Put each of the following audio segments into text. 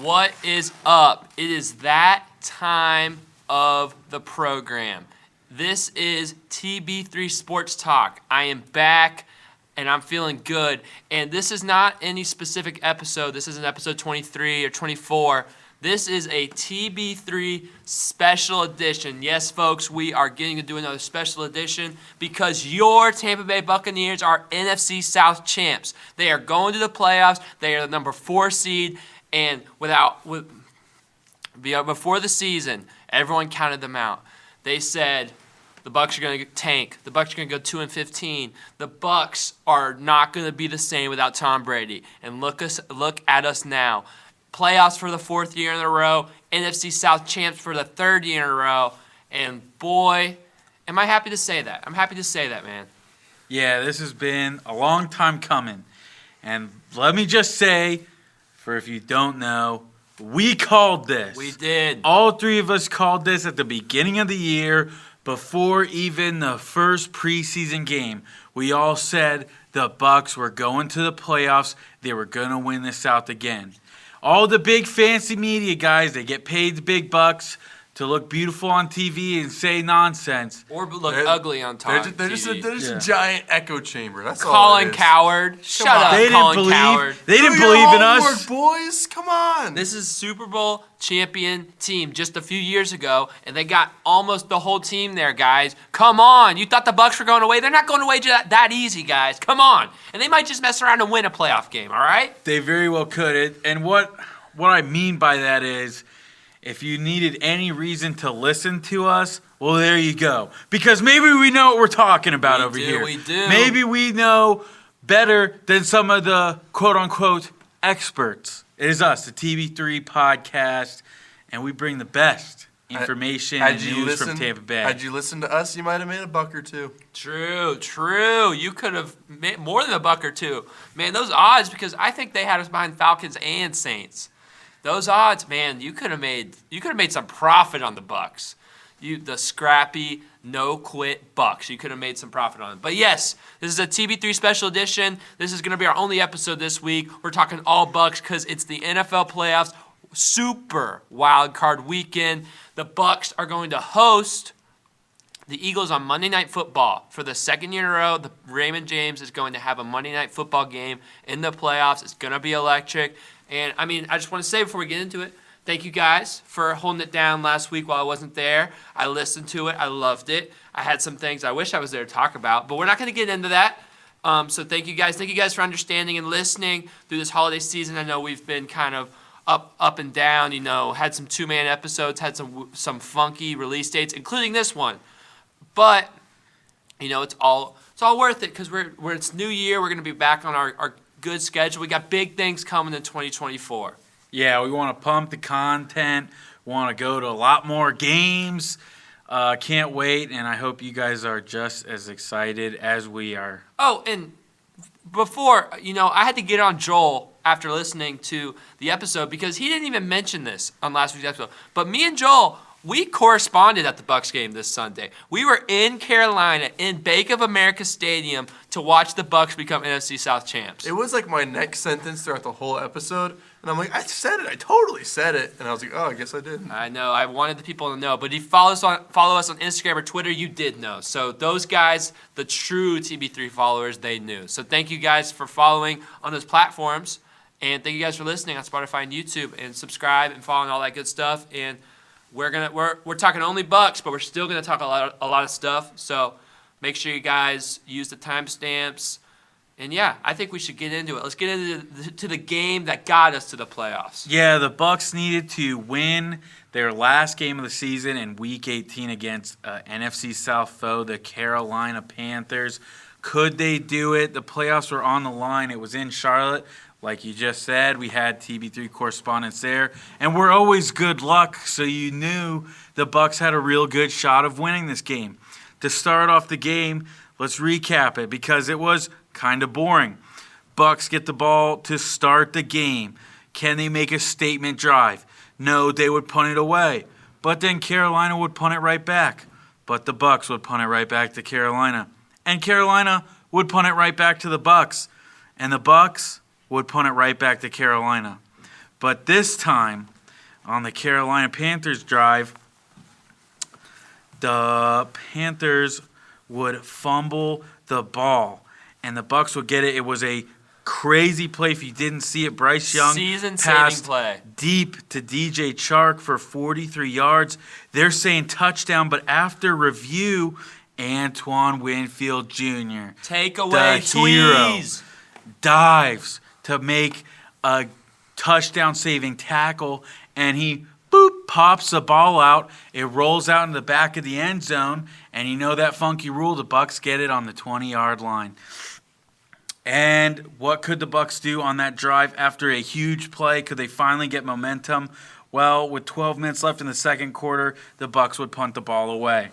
What is up? It is that time of the program. This is TB3 Sports Talk. I am back, and I'm feeling good. And this is not any specific episode. This isn't episode 23 or 24. This is a TB3 Special Edition. Yes, folks, we are getting to do another special edition because your Tampa Bay Buccaneers are NFC South Champs. They are going to the playoffs. They are the number 4 seed. And before the season, everyone counted them out. They said the Bucs are going to tank. The Bucs are going to go 2-15. The Bucs are not going to be the same without Tom Brady. And look at us now. Playoffs for the 4th year in a row. NFC South Champs for the 3rd year in a row. And boy, am I happy to say that. I'm happy to say that, man. Yeah, this has been a long time coming. And let me just say, for if you don't know, we called this. We did. All 3 of us called this at the beginning of the year, before even the first preseason game. We all said the Bucs were going to the playoffs. They were going to win the South again. All the big fancy media guys, they get paid the big bucks to look beautiful on TV and say nonsense. Or look ugly on TV. They're just a giant echo chamber. That's Colin all it is. Coward. Shut up, they Colin didn't Coward. They didn't Do your believe in homework, us. boys. Come on. This is Super Bowl champion team just a few years ago, and they got almost the whole team there, guys. Come on. You thought the Bucs were going away? They're not going away that easy, guys. Come on. And they might just mess around and win a playoff game, all right? They very well could. And what I mean by that is, if you needed any reason to listen to us, well, there you go. Because maybe we know what we're talking about over here. We do. Maybe we know better than some of the quote-unquote experts. It is us, the TB3 podcast, and we bring the best information and news from Tampa Bay. Had you listened to us, you might have made a buck or two. True. You could have made more than a buck or two. Man, those odds, because I think they had us behind Falcons and Saints. Those odds, man, you could have made some profit on the Bucs. The scrappy, no-quit Bucs. You could have made some profit on them. But yes, this is a TB3 Special Edition. This is going to be our only episode this week. We're talking all Bucs because it's the NFL playoffs Super Wildcard weekend. The Bucs are going to host the Eagles on Monday Night Football. For the 2nd year in a row, the Raymond James is going to have a Monday Night Football game in the playoffs. It's going to be electric. And, I just want to say before we get into it, thank you guys for holding it down last week while I wasn't there. I listened to it. I loved it. I had some things I wish I was there to talk about, but we're not going to get into that. So thank you guys. Thank you guys for understanding and listening through this holiday season. I know we've been kind of up and down, had some 2-man episodes, had some funky release dates, including this one. But, it's all worth it because it's New Year. We're going to be back on our good schedule. We got big things coming in 2024. Yeah, we want to pump the content. We want to go to a lot more games. Can't wait, and I hope you guys are just as excited as we are. Oh, and before, I had to get on Joel after listening to the episode because he didn't even mention this on last week's episode. But me and Joel, we corresponded at the Bucs game this Sunday. We were in Carolina, in Bank of America Stadium, to watch the Bucs become NFC South Champs. It was like my next sentence throughout the whole episode. And I'm like, I said it. I totally said it. And I was like, oh, I guess I didn't. I know. I wanted the people to know. But if you follow us on Instagram or Twitter, you did know. So those guys, the true TB3 followers, they knew. So thank you guys for following on those platforms. And thank you guys for listening on Spotify and YouTube. And subscribe and follow and all that good stuff. And we're talking only Bucs, but we're still gonna talk a lot of stuff. So make sure you guys use the timestamps. And yeah, I think we should get into it. Let's get into the game that got us to the playoffs. Yeah, the Bucs needed to win their last game of the season in Week 18 against NFC South foe, the Carolina Panthers. Could they do it? The playoffs were on the line. It was in Charlotte. Like you just said, we had TB3 correspondents there. And we're always good luck, so you knew the Bucs had a real good shot of winning this game. To start off the game, let's recap it because it was kind of boring. Bucs get the ball to start the game. Can they make a statement drive? No, they would punt it away. But then Carolina would punt it right back. But the Bucs would punt it right back to Carolina. And Carolina would punt it right back to the Bucs. And the Bucs would punt it right back to Carolina. But this time, on the Carolina Panthers drive, the Panthers would fumble the ball, and the Bucs would get it. It was a crazy play. If you didn't see it, Bryce Young season-saving play deep to DJ Chark for 43 yards. They're saying touchdown, but after review, Antoine Winfield Jr., take away the hero, Tweez, dives to make a touchdown-saving tackle, and he pops the ball out. It rolls out in the back of the end zone, and you know that funky rule, the Bucs get it on the 20-yard line. And what could the Bucs do on that drive after a huge play? Could they finally get momentum? Well, with 12 minutes left in the second quarter, the Bucs would punt the ball away.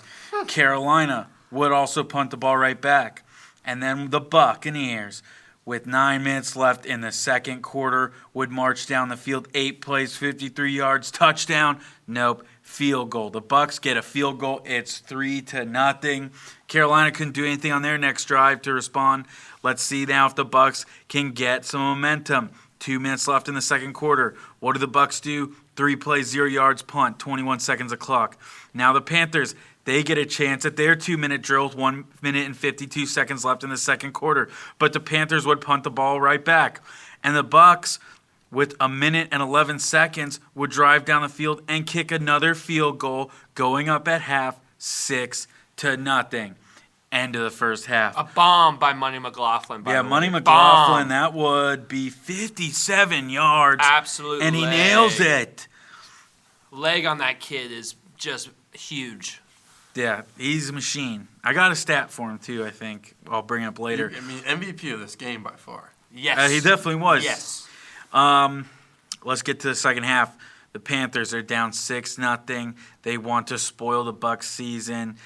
Carolina would also punt the ball right back. And then the Buccaneers, with 9 minutes left in the second quarter, would march down the field, 8 plays, 53 yards, touchdown. Nope, field goal. The Bucs get a field goal. It's 3-0. Carolina couldn't do anything on their next drive to respond. Let's see now if the Bucs can get some momentum. 2 minutes left in the second quarter. What do the Bucs do? 3 plays, 0 yards, punt, 21 seconds of clock. Now the Panthers, they get a chance at their 2-minute drill with 1 minute and 52 seconds left in the second quarter. But the Panthers would punt the ball right back. And the Bucs, with 1 minute and 11 seconds, would drive down the field and kick another field goal, going up at half, 6-0. End of the first half. A bomb by Money McLaughlin. Yeah, Money McLaughlin, that would be 57 yards. Absolutely. And he nails it. Leg on that kid is just huge. Yeah, he's a machine. I got a stat for him, too, I think. I'll bring it up later. I mean, MVP of this game by far. Yes. He definitely was. Yes. Let's get to the second half. The Panthers are down 6-0. They want to spoil the Bucs season.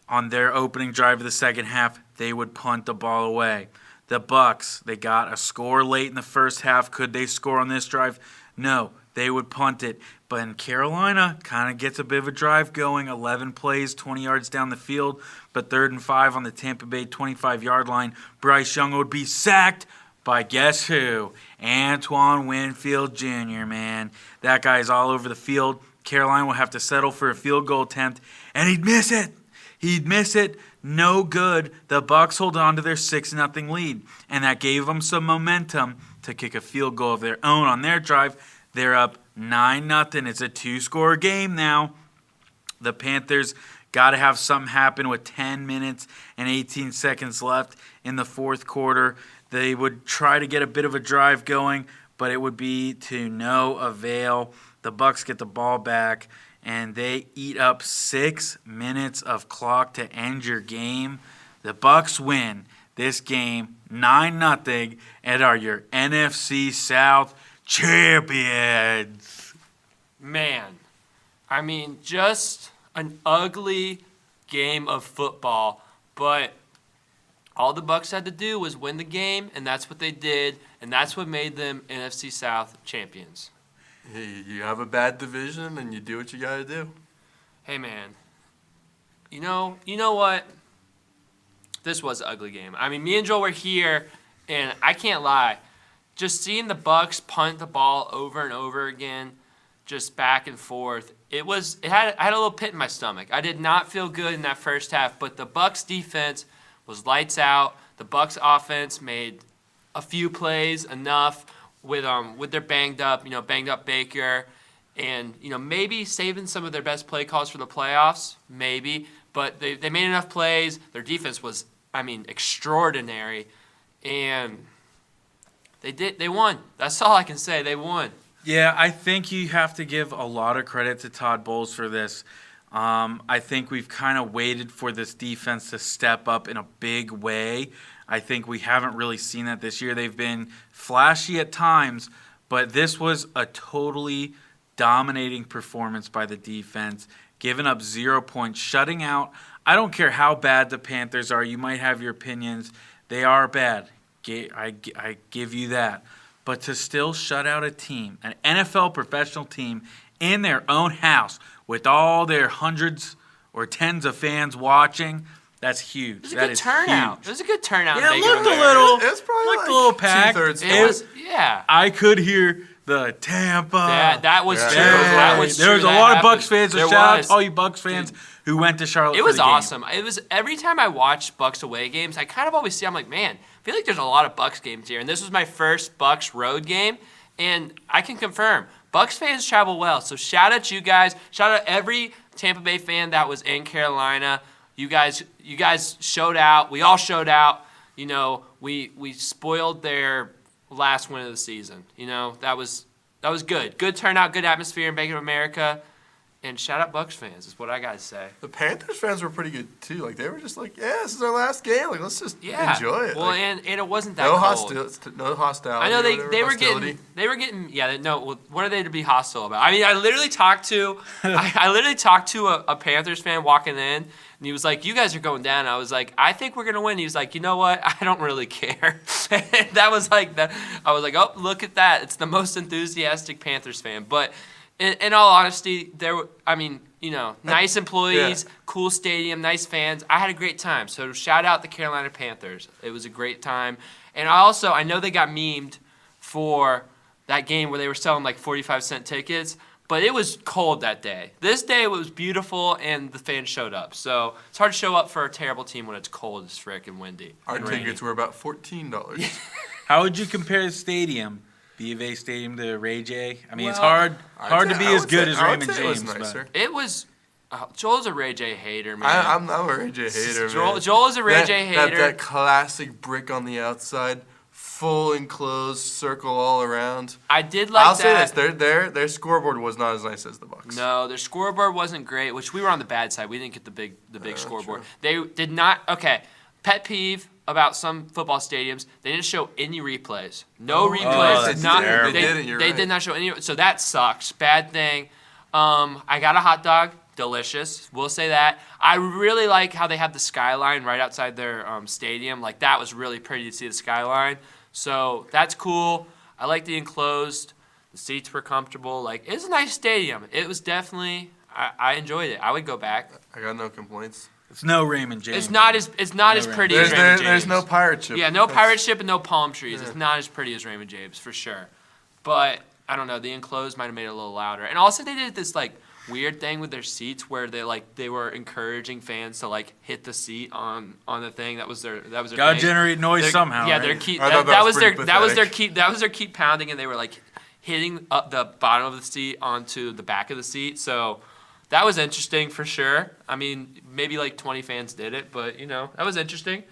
On their opening drive of the second half, they would punt the ball away. The Bucs, they got a score late in the first half. Could they score on this drive? No, they would punt it. But in Carolina, kind of gets a bit of a drive going. 11 plays, 20 yards down the field. But 3rd and 5 on the Tampa Bay 25-yard line. Bryce Young would be sacked by guess who? Antoine Winfield Jr., man. That guy's all over the field. Carolina will have to settle for a field goal attempt, and he'd miss it. He'd miss it. No good. The Bucs hold on to their 6-0 lead, and that gave them some momentum to kick a field goal of their own on their drive. They're up 9-0. It's a 2-score game now. The Panthers got to have something happen with 10 minutes and 18 seconds left in the fourth quarter. They would try to get a bit of a drive going, but it would be to no avail. The Bucs get the ball back, and they eat up 6 minutes of clock to end your game. The Bucs win this game 9-0 and are your NFC South Champions. Man, I mean, just an ugly game of football, but all the Bucs had to do was win the game, and that's what they did, and that's what made them NFC South champions. You have a bad division, and you do what you got to do. Hey, man, you know what? This was an ugly game. I mean, me and Joel were here, and I can't lie. Just seeing the Bucs punt the ball over and over again, just back and forth, I had a little pit in my stomach. I did not feel good in that first half, but the Bucs defense was lights out. The Bucs offense made a few plays, enough with their banged up Baker, and maybe saving some of their best play calls for the playoffs, maybe. But they made enough plays. Their defense was, extraordinary, and they won. That's all I can say. They won. Yeah, I think you have to give a lot of credit to Todd Bowles for this. I think we've kind of waited for this defense to step up in a big way. I think we haven't really seen that this year. They've been flashy at times, but this was a totally dominating performance by the defense, giving up 0 points, shutting out. I don't care how bad the Panthers are. You might have your opinions. They are bad. I give you that. But to still shut out a team, an NFL professional team, in their own house with all their hundreds or tens of fans watching, that's huge. It was a good turnout. It was a good turnout. Yeah, it looked a little. It was probably looked a little packed. Two-thirds. It was, yeah. I could hear the Tampa. That was true. Yeah. That was true. There was a That lot happened. of Bucs fans. So There shout out was. to all you Bucs fans who went to Charlotte. It for was the game. awesome. It was every time I watch Bucs away games, I kind of always see. I'm like, man, I feel like there's a lot of Bucs games here, and this was my first Bucs road game, and I can confirm Bucs fans travel well. So shout out to you guys. Shout out every Tampa Bay fan that was in Carolina. You guys showed out. We all showed out. You know, we spoiled their last win of the season. You know, that was good. Good turnout, good atmosphere in Bank of America. And shout out Bucs fans is what I gotta say. The Panthers fans were pretty good too. Like they were just like, yeah, this is our last game. Like let's just enjoy it. Well, like, and it wasn't that no cold. no hostility. I know or they were hostility. getting no. What are they to be hostile about? I mean, I literally talked to a Panthers fan walking in, and he was like, "You guys are going down." I was like, "I think we're gonna win." He was like, "You know what? I don't really care." That was like that. I was like, "Oh, look at that! It's the most enthusiastic Panthers fan." But in all honesty, nice employees, cool stadium, nice fans. I had a great time. So shout out the Carolina Panthers. It was a great time. And I know they got memed for that game where they were selling like 45-cent tickets, but it was cold that day. This day it was beautiful and the fans showed up. So it's hard to show up for a terrible team when it's cold as frick and windy. Our and tickets were about $14. How would you compare the stadium, B of A Stadium, to Ray J? I mean, it's Well, hard to be as good as Raymond It was James. nicer. It was Joel's a Ray J hater, man. I'm a Ray J hater, man. Joel is a Ray J hater. That classic brick on the outside, full enclosed circle all around. I did like I'll that. say this: their scoreboard was not as nice as the Bucs. No, their scoreboard wasn't great, which we were on the bad side. We didn't get the big scoreboard. True. They did not. Okay, pet peeve about some football stadiums: they didn't show any replays. No replays. that's did not. terrible. They didn't, you're They right. did not show any. So that sucks. Bad thing. I got a hot dog. Delicious. We'll say that. I really like how they have the skyline right outside their stadium. Like that was really pretty to see the skyline. So that's cool. I like the enclosed. The seats were comfortable. Like it's a nice stadium. It was definitely. I enjoyed it. I would go back. I got no complaints. It's no Raymond James. It's not as pretty as Raymond James. There's no pirate ship. Yeah, no pirate ship and no palm trees. It's not as pretty as Raymond James for sure. But I don't know. The enclosed might have made it a little louder. And also they did this like weird thing with their seats where they were encouraging fans to like hit the seat on the thing. That was their Gotta thing. generate noise somehow. Yeah, right? their keep I thought that was pretty their pathetic. that was their keep pounding, and they were like hitting up the bottom of the seat onto the back of the seat. So that was interesting for sure. I mean, maybe like 20 fans did it, but that was interesting.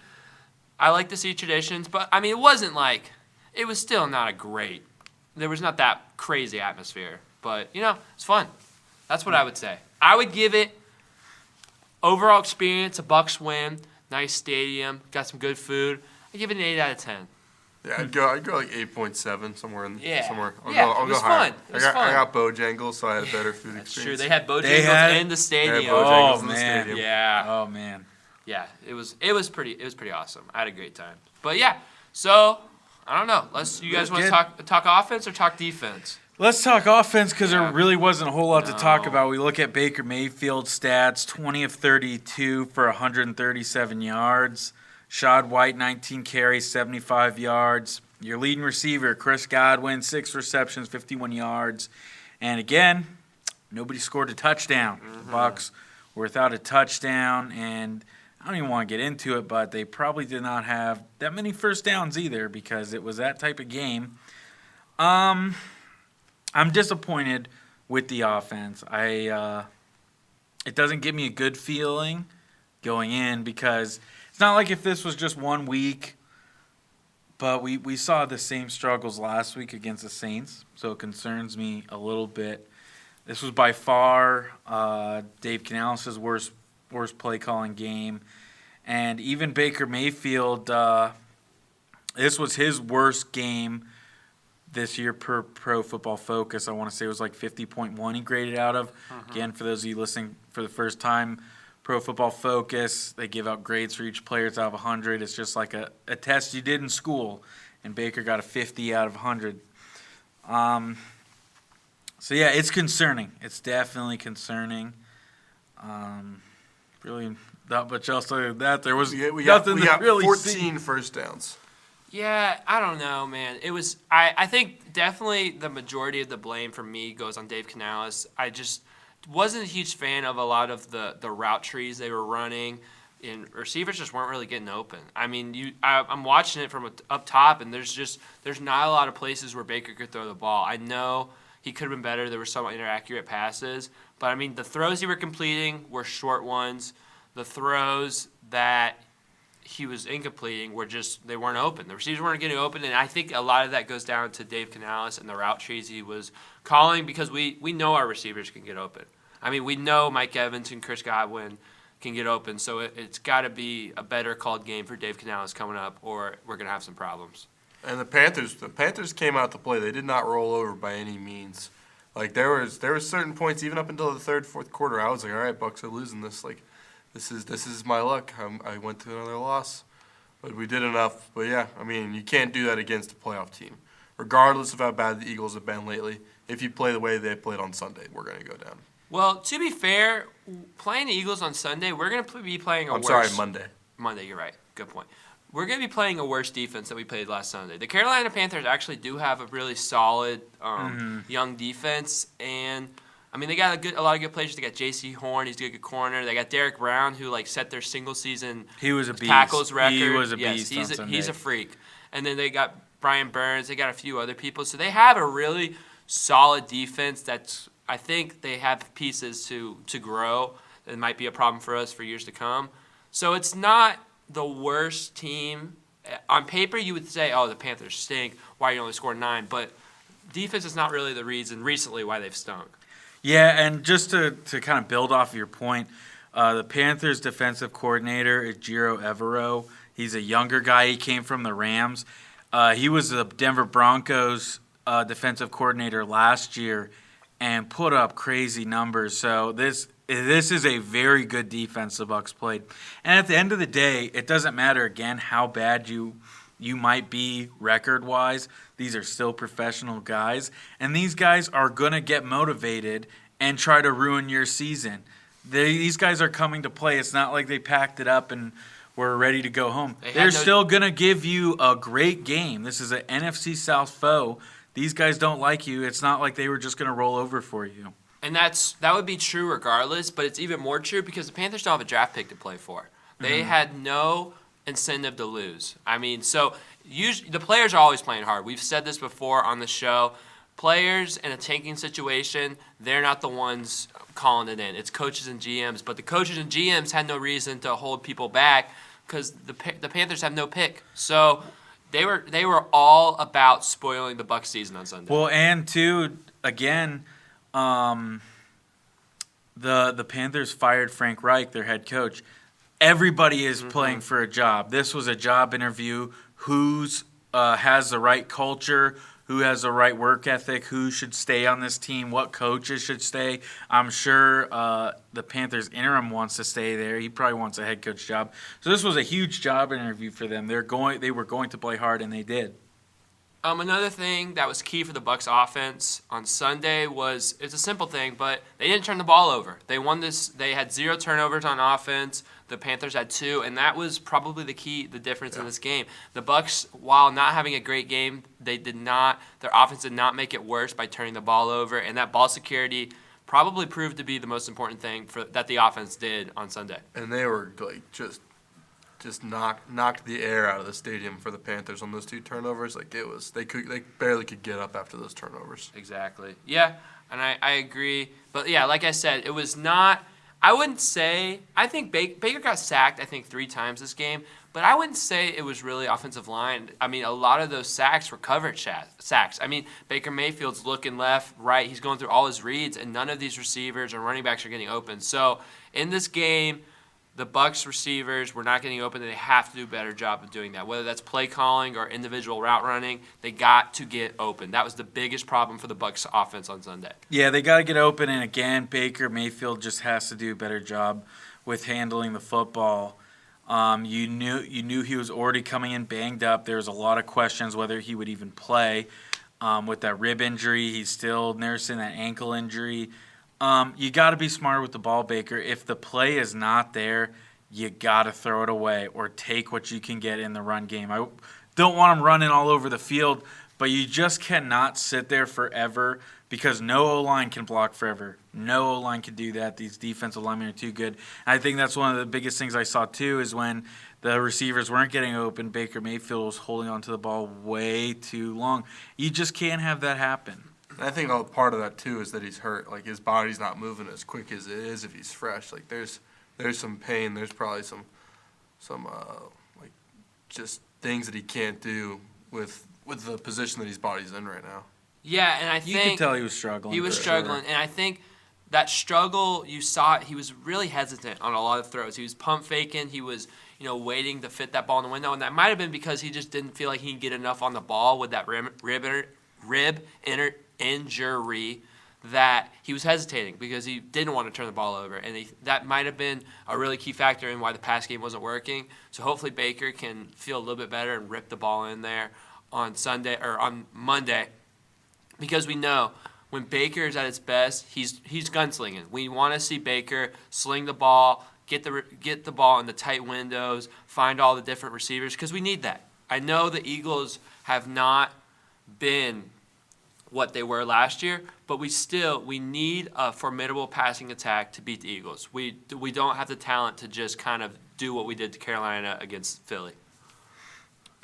I like to see traditions, but I mean, it was still not a great. There was not that crazy atmosphere, but it's fun. That's what I would say. I would give it overall experience, a Bucs win, nice stadium, got some good food. I give it an 8 out of 10. Yeah, I'd go like 8.7 somewhere. Yeah. Somewhere. I'll Yeah, go, I'll it was go higher. fun. It was I fun. got Bojangles, so I had a better food That's true. experience. They had They had- Bojangles in the stadium. Bojangles Oh in the man. stadium. Yeah. Oh man. Yeah, it was pretty awesome. I had a great time. But yeah, so I don't know. You guys want to talk offense or talk defense? Let's talk offense because Yeah. there really wasn't a whole lot to talk No. about. We look at Baker Mayfield's stats: 20 of 32 for 137 yards. Shad White, 19 carries, 75 yards. Your leading receiver, Chris Godwin, 6 receptions, 51 yards. And again, nobody scored a touchdown. The Bucs were without a touchdown, and I don't even want to get into it, but they probably did not have that many first downs either because it was that type of game. I'm disappointed with the offense. It doesn't give me a good feeling going in because it's not like if this was just 1 week, but we saw the same struggles last week against the Saints, so it concerns me a little bit. This was by far Dave Canales' worst play calling game, and even Baker Mayfield, this was his worst game this year per Pro Football Focus. I want to say it was like 50.1 he graded out of. Again, for those of you listening for the first time, Pro Football Focus, they give out grades for each player out of 100. It's just like a test you did in school, and Baker got a 50 out of 100. So, yeah, it's concerning. It's definitely concerning. Really not much else to that. There was We nothing got to really 14 see. first downs. Yeah, I don't know, man. It was I think definitely the majority of the blame for me goes on Dave Canales. I just wasn't a huge fan of a lot of the route trees they were running, and receivers just weren't really getting open. I mean, I'm watching it from up top, and there's not a lot of places where Baker could throw the ball. I know he could have been better. There were some inaccurate passes, but I mean, the throws he were completing were short ones. The throws that he was incompleting they weren't open. The receivers weren't getting open, and I think a lot of that goes down to Dave Canales and the route trees he was calling, because we know our receivers can get open. I mean, we know Mike Evans and Chris Godwin can get open, so it's got to be a better called game for Dave Canales coming up, or we're going to have some problems. And the Panthers came out to play. They did not roll over by any means. Like there was certain points even up until the third, fourth quarter. I was like, all right, Bucs are losing this. Like, this is my luck. I went to another loss, but we did enough. But yeah, I mean, you can't do that against a playoff team, regardless of how bad the Eagles have been lately. If you play the way they played on Sunday, we're going to go down. Well, to be fair, playing the Eagles on Sunday, we're going to be playing Monday. Monday, you're right. Good point. We're going to be playing a worse defense than we played last Sunday. The Carolina Panthers actually do have a really solid young defense, and I mean, they got a lot of good players. They got J.C. Horn. He's a good corner. They got Derek Brown, who set their single season tackles record. He was a beast. He's a freak. And then they got Brian Burns. They got a few other people. So they have a really solid defense I think they have pieces to grow. That might be a problem for us for years to come. So it's not the worst team. On paper, you would say, oh, the Panthers stink. Why are you only scoring 9? But defense is not really the reason recently why they've stunk. Yeah, and just to kind of build off your point, the Panthers' defensive coordinator is Giro Evero. He's a younger guy. He came from the Rams. He was the Denver Broncos defensive coordinator last year and put up crazy numbers. So this is a very good defense the Bucs played. And at the end of the day, it doesn't matter, again, how bad you might be record-wise. These are still professional guys. And these guys are going to get motivated and try to ruin your season. These guys are coming to play. It's not like they packed it up and were ready to go home. They're still going to give you a great game. This is an NFC South foe. These guys don't like you. It's not like they were just going to roll over for you. And that would be true regardless, but it's even more true because the Panthers don't have a draft pick to play for. They had no incentive to lose. I mean, so usually the players are always playing hard. We've said this before on the show. Players in a tanking situation, they're not the ones calling it in. It's coaches and GMs. But the coaches and GMs had no reason to hold people back because the Panthers have no pick. So they were all about spoiling the Bucs season on Sunday. Well, and too, again, the Panthers fired Frank Reich, their head coach. Everybody is playing for a job. This was a job interview. Who's has the right culture? Who has the right work ethic? Who should stay on this team? What coaches should stay? I'm sure the Panthers interim wants to stay there. He probably wants a head coach job. So this was a huge job interview for them. They were going to play hard, and they did. Another thing that was key for the Bucs offense on Sunday was, it's a simple thing, but they didn't turn the ball over. They won this. They had 0 turnovers on offense. The Panthers had 2, and that was probably the difference in this game. The Bucs, while not having a great game, their offense did not make it worse by turning the ball over, and that ball security probably proved to be the most important thing that the offense did on Sunday. And they were just knocked the air out of the stadium for the Panthers on those 2 turnovers. They barely could get up after those turnovers. Exactly. Yeah, and I agree. But yeah, like I said, it was not. I wouldn't say. I think Baker got sacked, 3 times this game, but I wouldn't say it was really offensive line. I mean, a lot of those sacks were coverage sacks. I mean, Baker Mayfield's looking left, right. He's going through all his reads, and none of these receivers or running backs are getting open. So in this game, the Bucs receivers were not getting open. They have to do a better job of doing that. Whether that's play calling or individual route running, they got to get open. That was the biggest problem for the Bucs offense on Sunday. Yeah, they got to get open, and again, Baker Mayfield just has to do a better job with handling the football. You knew he was already coming in banged up. There was a lot of questions whether he would even play with that rib injury. He's still nursing that ankle injury. You got to be smart with the ball, Baker. If the play is not there, you got to throw it away or take what you can get in the run game. don't want them running all over the field, but you just cannot sit there forever because no O-line can block forever. No O-line can do that. These defensive linemen are too good. And I think that's one of the biggest things I saw, too, is when the receivers weren't getting open, Baker Mayfield was holding onto the ball way too long. You just can't have that happen. And I think a part of that, too, is that he's hurt. Like, his body's not moving as quick as it is if he's fresh. Like, there's some pain. There's probably some like, just things that he can't do with the position that his body's in right now. Yeah, and I think you could tell he was struggling. He was struggling, and I think that struggle, you saw it. He was really hesitant on a lot of throws. He was pump faking. He was, waiting to fit that ball in the window, and that might have been because he just didn't feel like he could get enough on the ball with that rib injury that he was hesitating because he didn't want to turn the ball over, and that might have been a really key factor in why the pass game wasn't working. So hopefully Baker can feel a little bit better and rip the ball in there on Sunday or on Monday, because we know when Baker is at its best, he's gunslinging. We want to see Baker sling the ball, get the ball in the tight windows, find all the different receivers, because we need that. I know the Eagles have not been what they were last year, but we need a formidable passing attack to beat the Eagles. We don't have the talent to just kind of do what we did to Carolina against Philly.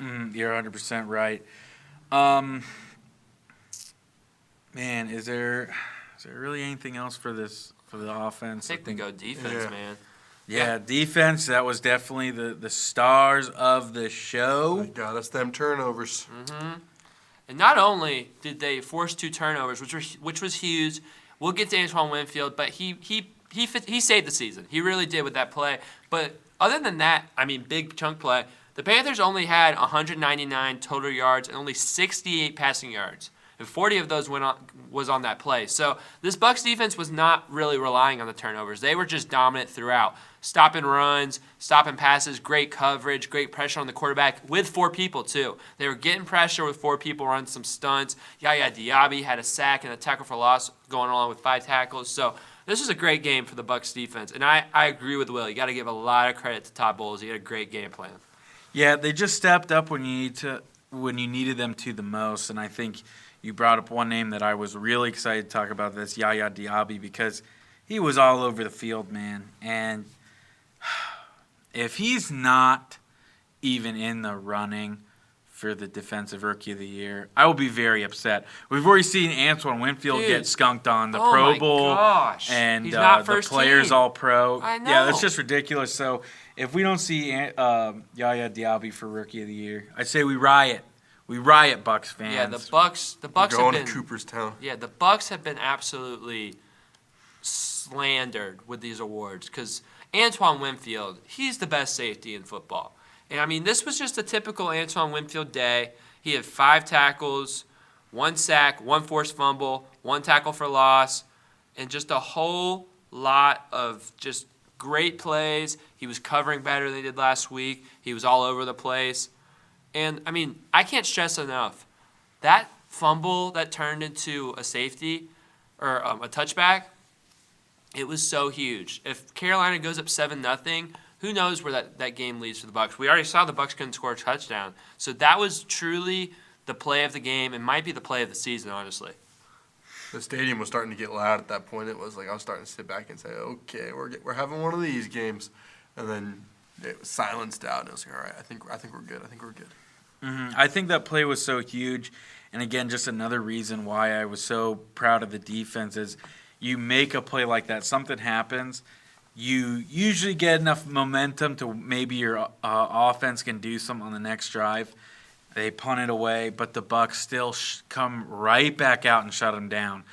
You're 100% right. Man, is there really anything else for the offense? I think we go defense, man. Yeah, defense, that was definitely the stars of the show. They got us them turnovers. Mm-hmm. And not only did they force 2 turnovers, which was huge. We'll get to Antoine Winfield, but he saved the season. He really did with that play. But other than that, big chunk play, the Panthers only had 199 total yards and only 68 passing yards. And 40 of those was on that play. So this Bucs defense was not really relying on the turnovers. They were just dominant throughout. Stopping runs, stopping passes, great coverage, great pressure on the quarterback with 4 people too. They were getting pressure with 4 people, running some stunts. Yaya Diaby had a sack and a tackle for loss going along with 5 tackles. So this was a great game for the Bucs defense. And I agree with Will. You got to give a lot of credit to Todd Bowles. He had a great game plan. Yeah, they just stepped up when you needed them to the most, and I think you brought up one name that I was really excited to talk about, this Yaya Diaby, because he was all over the field, man. And if he's not even in the running for the Defensive Rookie of the Year, I will be very upset. We've already seen Antoine Winfield get skunked on the Pro Bowl. Gosh. And he's not the first players team. all pro. I know. Yeah, that's just ridiculous. So if we don't see Yaya Diaby for Rookie of the Year, I say we riot. We riot, Bucs fans. Yeah, the Bucs Going have been to Cooperstown. Yeah, the Bucs have been absolutely slandered with these awards because Antoine Winfield, he's the best safety in football. And this was just a typical Antoine Winfield day. He had 5 tackles, 1 sack, 1 forced fumble, 1 tackle for loss, and just a whole lot of just great plays. He was covering better than he did last week. He was all over the place. And, I can't stress enough, that fumble that turned into a safety or a touchback, it was so huge. If Carolina goes up 7-0, who knows where that game leads for the Bucs. We already saw the Bucs couldn't score a touchdown. So that was truly the play of the game. It might be the play of the season, honestly. The stadium was starting to get loud at that point. It was like I was starting to sit back and say, okay, we're having one of these games. And then it was silenced out, and it was like, all right, I think we're good. Mm-hmm. I think that play was so huge, and again, just another reason why I was so proud of the defense is you make a play like that, something happens, you usually get enough momentum to maybe your offense can do something on the next drive. They punt it away, but the Bucs still come right back out and shut them down.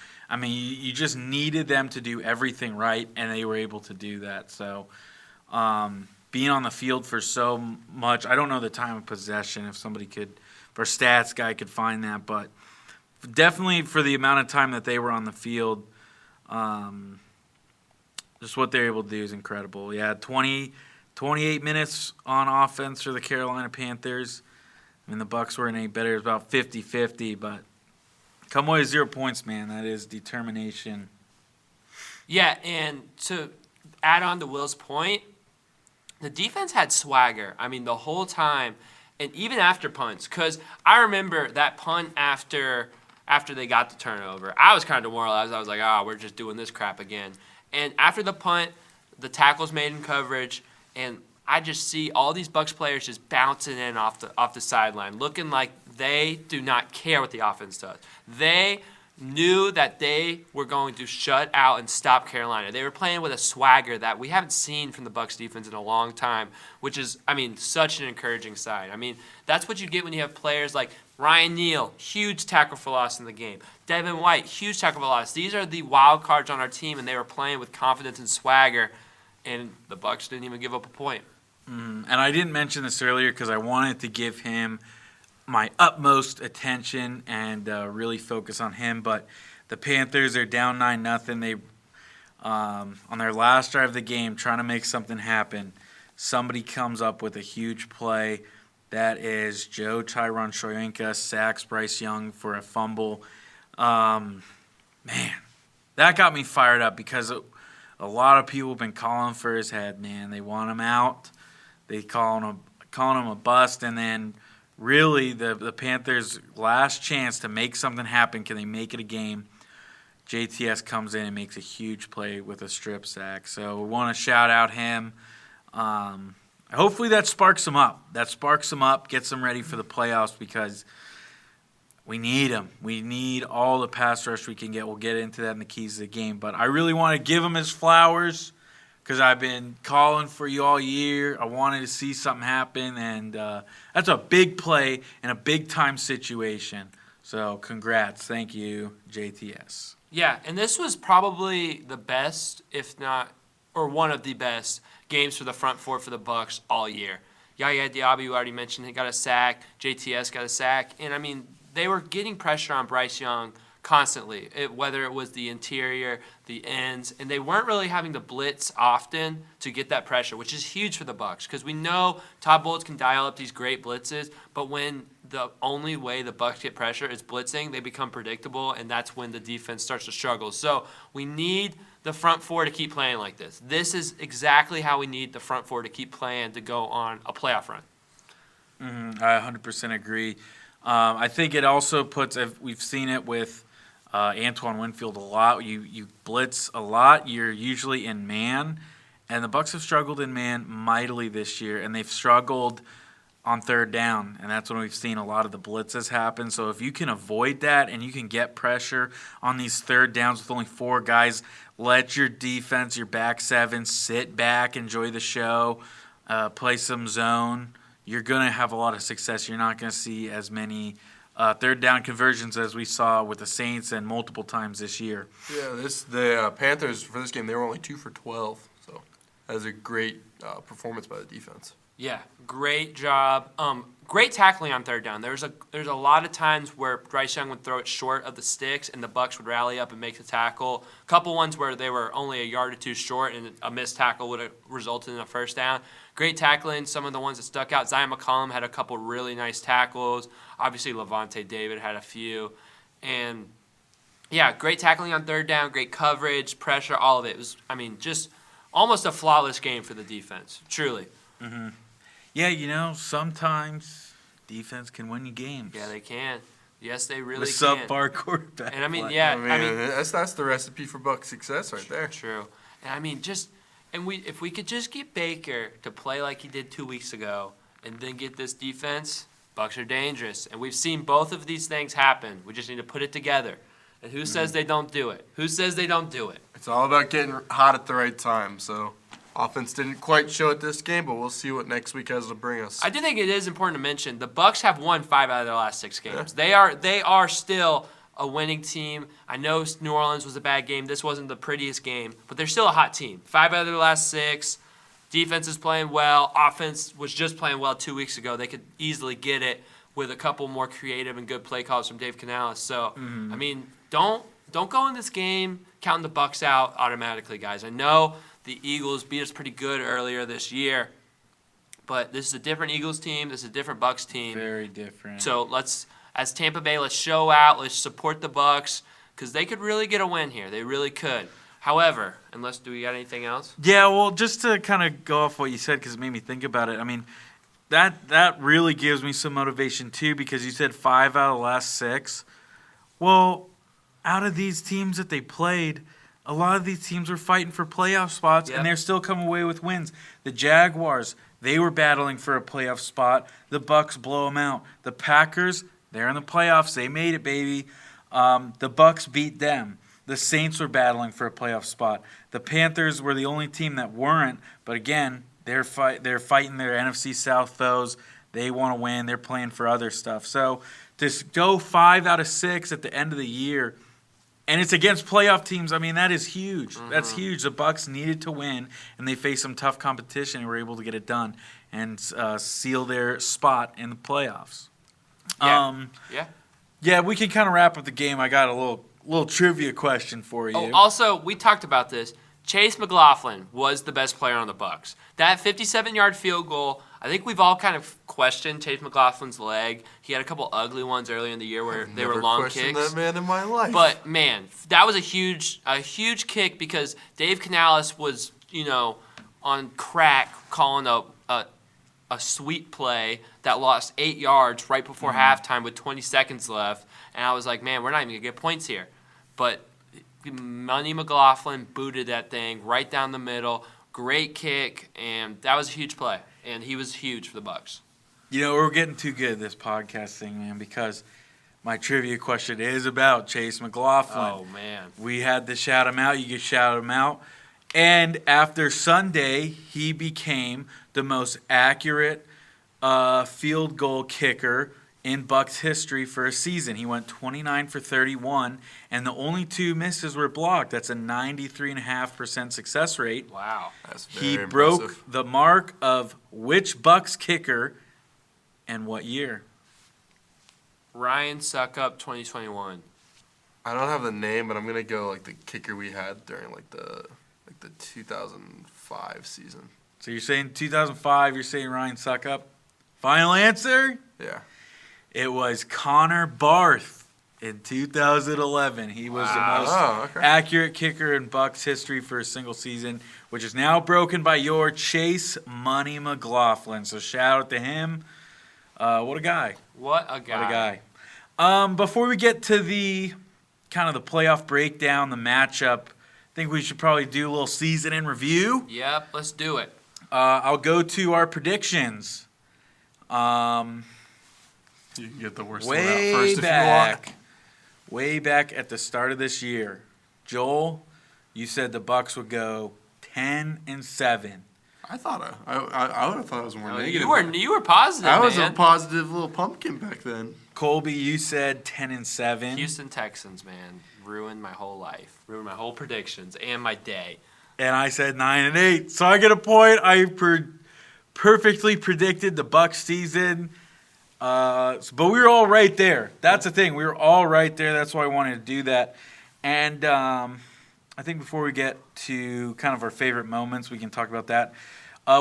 You just needed them to do everything right, and they were able to do that. So, being on the field for so much, I don't know the time of possession, if somebody could, if our stats guy could find that, but definitely for the amount of time that they were on the field, just what they're able to do is incredible. Yeah, 28 minutes on offense for the Carolina Panthers. The Bucs weren't any better. It was about 50-50, but come away with 0 points, man. That is determination. Yeah, and to add on to Will's point, the defense had swagger. The whole time, and even after punts, because I remember that punt after they got the turnover, I was kind of demoralized. I was like, we're just doing this crap again. And after the punt, the tackle's made in coverage, and I just see all these Bucs players just bouncing in off the sideline, looking like they do not care what the offense does. They knew that they were going to shut out and stop Carolina. They were playing with a swagger that we haven't seen from the Bucs defense in a long time, which is, such an encouraging sign. That's what you get when you have players like Ryan Neal, huge tackle for loss in the game. Devin White, huge tackle for loss. These are the wild cards on our team, and they were playing with confidence and swagger, and the Bucs didn't even give up a point. And I didn't mention this earlier because I wanted to give him my utmost attention and really focus on him. But the Panthers are down 9-0. They on their last drive of the game, trying to make something happen. Somebody comes up with a huge play. That is Joe Tyron Shoyinka sacks Bryce Young for a fumble. Man, that got me fired up because a lot of people have been calling for his head. Man, they want him out. They calling him a bust, and then really the Panthers' last chance to make something happen. Can they make it a game? JTS comes in and makes a huge play with a strip sack. So we want to shout out him. Hopefully that sparks him up. Gets them ready for the playoffs because we need him. We need all the pass rush we can get. We'll get into that in the keys of the game. But I really want to give him his flowers because I've been calling for you all year. I wanted to see something happen, and that's a big play in a big-time situation. So congrats. Thank you, JTS. Yeah, and this was probably the best, if not, or one of the best games for the front four for the Bucs all year. Yaya Diaby, you already mentioned, he got a sack. JTS got a sack. And, they were getting pressure on Bryce Young constantly, whether it was the interior, the ends, and they weren't really having to blitz often to get that pressure, which is huge for the Bucs because we know Todd Bowles can dial up these great blitzes, but when the only way the Bucs get pressure is blitzing, they become predictable, and that's when the defense starts to struggle. So we need the front four to keep playing like this. This is exactly how we need the front four to keep playing to go on a playoff run. I 100% agree. I think it also puts, we've seen it with Antoine Winfield a lot. You blitz a lot. You're usually in man, and the Bucs have struggled in man mightily this year, and they've struggled on third down, and that's when we've seen a lot of the blitzes happen. So if you can avoid that and you can get pressure on these third downs with only 4 guys, let your defense, your back seven, sit back, enjoy the show, play some zone. You're going to have a lot of success. You're not going to see as many third down conversions as we saw with the Saints and multiple times this year. Yeah, the Panthers, for this game, they were only 2 for 12. So that was a great performance by the defense. Yeah, great job. Great tackling on third down. There's a lot of times where Bryce Young would throw it short of the sticks, and the Bucs would rally up and make the tackle. A couple ones where they were only a yard or two short, and a missed tackle would have resulted in a first down. Great tackling. Some of the ones that stuck out. Zion McCollum had a couple really nice tackles. Obviously, Levante David had a few. And, yeah, great tackling on third down, great coverage, pressure, all of it. It was, just almost a flawless game for the defense, truly. Mm-hmm. Yeah, sometimes defense can win you games. Yeah, they can. Yes, they really with can. With subpar quarterback. And that's the recipe for Bucs success right there. True. And if we could just get Baker to play like he did 2 weeks ago, and then get this defense, Bucs are dangerous. And we've seen both of these things happen. We just need to put it together. And who says they don't do it? Who says they don't do it? It's all about getting hot at the right time. So offense didn't quite show it this game, but we'll see what next week has to bring us. I do think it is important to mention the Bucs have won 5 out of their last 6 games. Yeah. They are still a winning team. I know New Orleans was a bad game. This wasn't the prettiest game, but they're still a hot team. 5 out of their last 6. Defense is playing well. Offense was just playing well 2 weeks ago. They could easily get it with a couple more creative and good play calls from Dave Canales. So, don't go in this game counting the Bucs out automatically, guys. I know the Eagles beat us pretty good earlier this year, but this is a different Eagles team. This is a different Bucs team. Very different. So as Tampa Bay, let's show out. Let's support the Bucs because they could really get a win here. They really could. However, do we got anything else? Yeah, well, just to kind of go off what you said because it made me think about it. that really gives me some motivation too, because you said 5 out of the last 6. Well, out of these teams that they played, a lot of these teams were fighting for playoff spots, and they're still coming away with wins. The Jaguars, they were battling for a playoff spot. The Bucs blow them out. The Packers, they're in the playoffs. They made it, baby. The Bucs beat them. The Saints were battling for a playoff spot. The Panthers were the only team that weren't, but again, they're fighting their NFC South foes. They want to win. They're playing for other stuff. So to go 5 out of 6 at the end of the year, and it's against playoff teams, I mean, that is huge. Mm-hmm. That's huge. The Bucs needed to win, and they faced some tough competition and were able to get it done and seal their spot in the playoffs. Yeah, we can kind of wrap up the game. I got a little trivia question for you. Oh, also, we talked about this. Chase McLaughlin was the best player on the Bucs. That 57-yard field goal, I think we've all kind of questioned Chase McLaughlin's leg. He had a couple ugly ones earlier in the year where they were long kicks. I've never questioned that man in my life. But, man, that was a huge kick because Dave Canales was, on crack calling a sweep play that lost 8 yards right before halftime with 20 seconds left. And I was like, man, we're not even going to get points here. But Money McLaughlin booted that thing right down the middle. Great kick, and that was a huge play. And he was huge for the Bucs. We're getting too good at this podcast thing, man, because my trivia question is about Chase McLaughlin. Oh, man. We had to shout him out. You can shout him out. And after Sunday, he became the most accurate field goal kicker in Bucs history for a season. He went 29 for 31, and the only 2 misses were blocked. That's a 93.5% success rate. Wow. That's very impressive. Broke the mark of which Bucs kicker and what year? Ryan Suckup, 2021. I don't have the name, but I'm gonna go like the kicker we had during the 2005 season. So you're saying 2005? You're saying Ryan Suckup? Final answer? Yeah. It was Connor Barth in 2011. He was the most accurate kicker in Bucs history for a single season, which is now broken by your Chase Money McLaughlin. So shout out to him. What a guy. What a guy. Before we get to the kind of the playoff breakdown, the matchup, I think we should probably do a little season in review. Yep, let's do it. I'll go to our predictions. You can get the worst one out first if you want. Way back at the start of this year, Joel, you said the Bucs would go 10-7. I thought I would have thought it was more negative. You were positive. I was man. a positive little pumpkin back then. Colby, you said 10-7. Houston Texans, man, ruined my whole life, ruined my whole predictions and my day. And I said 9-8. So I get a point. I perfectly predicted the Bucs season. But we were all right there. That's the thing. We were all right there. That's why I wanted to do that. And I think before we get to kind of our favorite moments, we can talk about that.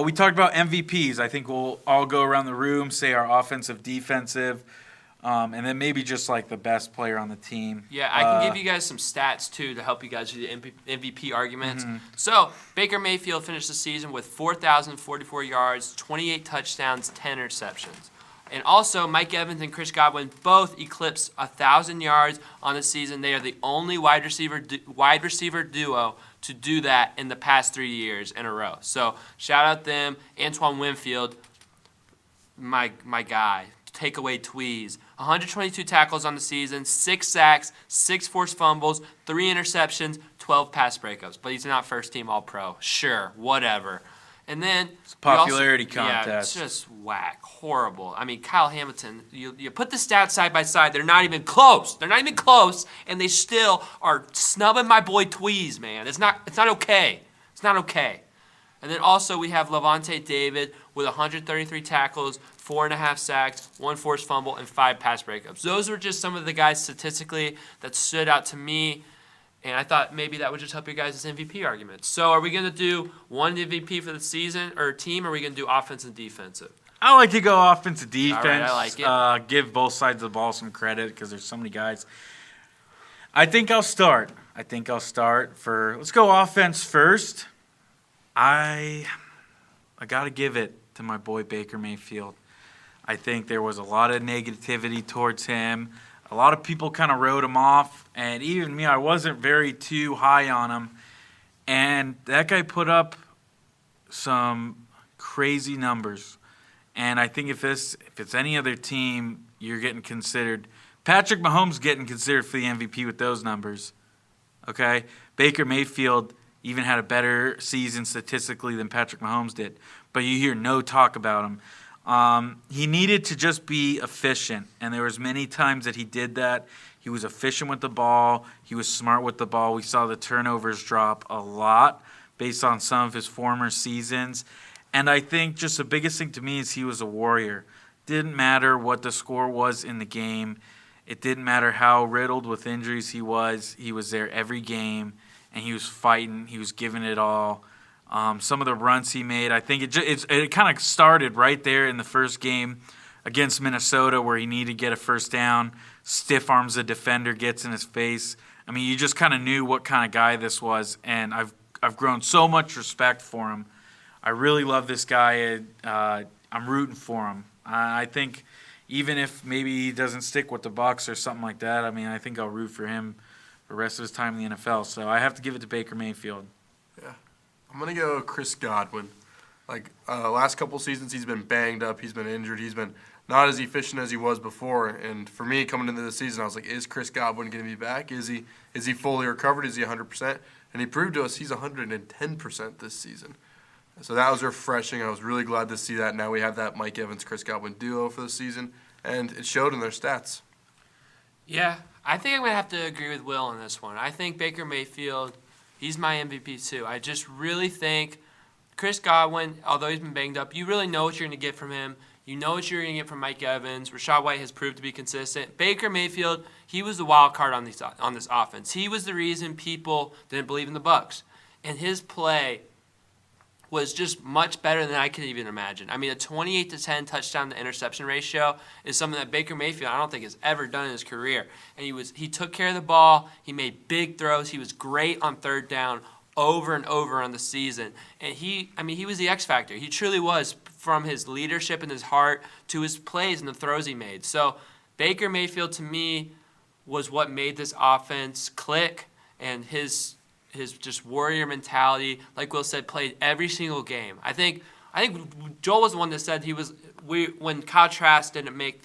We talked about MVPs. I think we'll all go around the room, say our offensive, defensive, and then maybe just like the best player on the team. Yeah, I can give you guys some stats, too, to help you guys do the MVP arguments. Mm-hmm. So, Baker Mayfield finished the season with 4,044 yards, 28 touchdowns, 10 interceptions. And also, Mike Evans and Chris Godwin both eclipsed 1,000 yards on the season. They are the only wide receiver duo to do that in the past 3 years in a row. So, shout out them. Antoine Winfield, my guy. Takeaway tweez. 122 tackles on the season, 6 sacks, 6 forced fumbles, 3 interceptions, 12 pass breakups. But he's not first team All-Pro. Sure, whatever. And then it's a popularity contest. Yeah, it's just whack, horrible. I mean, Kyle Hamilton. You put the stats side by side. They're not even close. And they still are snubbing my boy Tweez, man. It's not okay. It's not okay. And then also we have Levante David with 133 tackles, 4.5 sacks, 1 forced fumble, and 5 pass breakups. Those were just some of the guys statistically that stood out to me. And I thought maybe that would just help you guys' MVP arguments. So are we going to do one MVP for the season or team, or are we going to do offense and defensive? I like to go offensive defense. All right, I like it. Give both sides of the ball some credit because there's so many guys. I think I'll start. Let's go offense first. I got to give it to my boy Baker Mayfield. I think there was a lot of negativity towards him. A lot of people kind of wrote him off, and even me, I wasn't very too high on him. And that guy put up some crazy numbers. And I think if it's any other team, you're getting considered. Patrick Mahomes getting considered for the MVP with those numbers. Okay? Baker Mayfield even had a better season statistically than Patrick Mahomes did. But you hear no talk about him. He needed to just be efficient, and there was many times that he did that. He was efficient with the ball. He was smart with the ball. We saw the turnovers drop a lot based on some of his former seasons. And I think just the biggest thing to me is he was a warrior. Didn't matter what the score was in the game. It didn't matter how riddled with injuries he was. He was there every game, and he was fighting. He was giving it all. Some of the runs he made, I think it kind of started right there in the first game against Minnesota where he needed to get a first down, stiff arms a defender, gets in his face. I mean, you just kind of knew what kind of guy this was, and I've grown so much respect for him. I really love this guy. I'm rooting for him. I think even if maybe he doesn't stick with the Bucs or something like that, I mean, I think I'll root for him for the rest of his time in the NFL. So I have to give it to Baker Mayfield. Yeah. I'm going to go Chris Godwin. Last couple seasons, he's been banged up. He's been injured. He's been not as efficient as he was before. And for me, coming into the season, I was like, is Chris Godwin going to be back? Is he fully recovered? Is he 100%? And he proved to us he's 110% this season. So that was refreshing. I was really glad to see that. Now we have that Mike Evans-Chris Godwin duo for the season, and it showed in their stats. Yeah, I think I'm going to have to agree with Will on this one. I think Baker Mayfield, he's my MVP too. I just really think Chris Godwin, although he's been banged up, you really know what you're going to get from him. You know what you're going to get from Mike Evans. Rachaad White has proved to be consistent. Baker Mayfield, he was the wild card on this offense. He was the reason people didn't believe in the Bucs. And his play was just much better than I could even imagine. I mean, a 28-10 touchdown to interception ratio is something that Baker Mayfield I don't think has ever done in his career. And he took care of the ball. He made big throws. He was great on third down over and over on the season. And he was the X factor. He truly was, from his leadership and his heart to his plays and the throws he made. So Baker Mayfield to me was what made this offense click, and his just warrior mentality, like Will said, played every single game. I think Joel was the one that said when Kyle Trask didn't make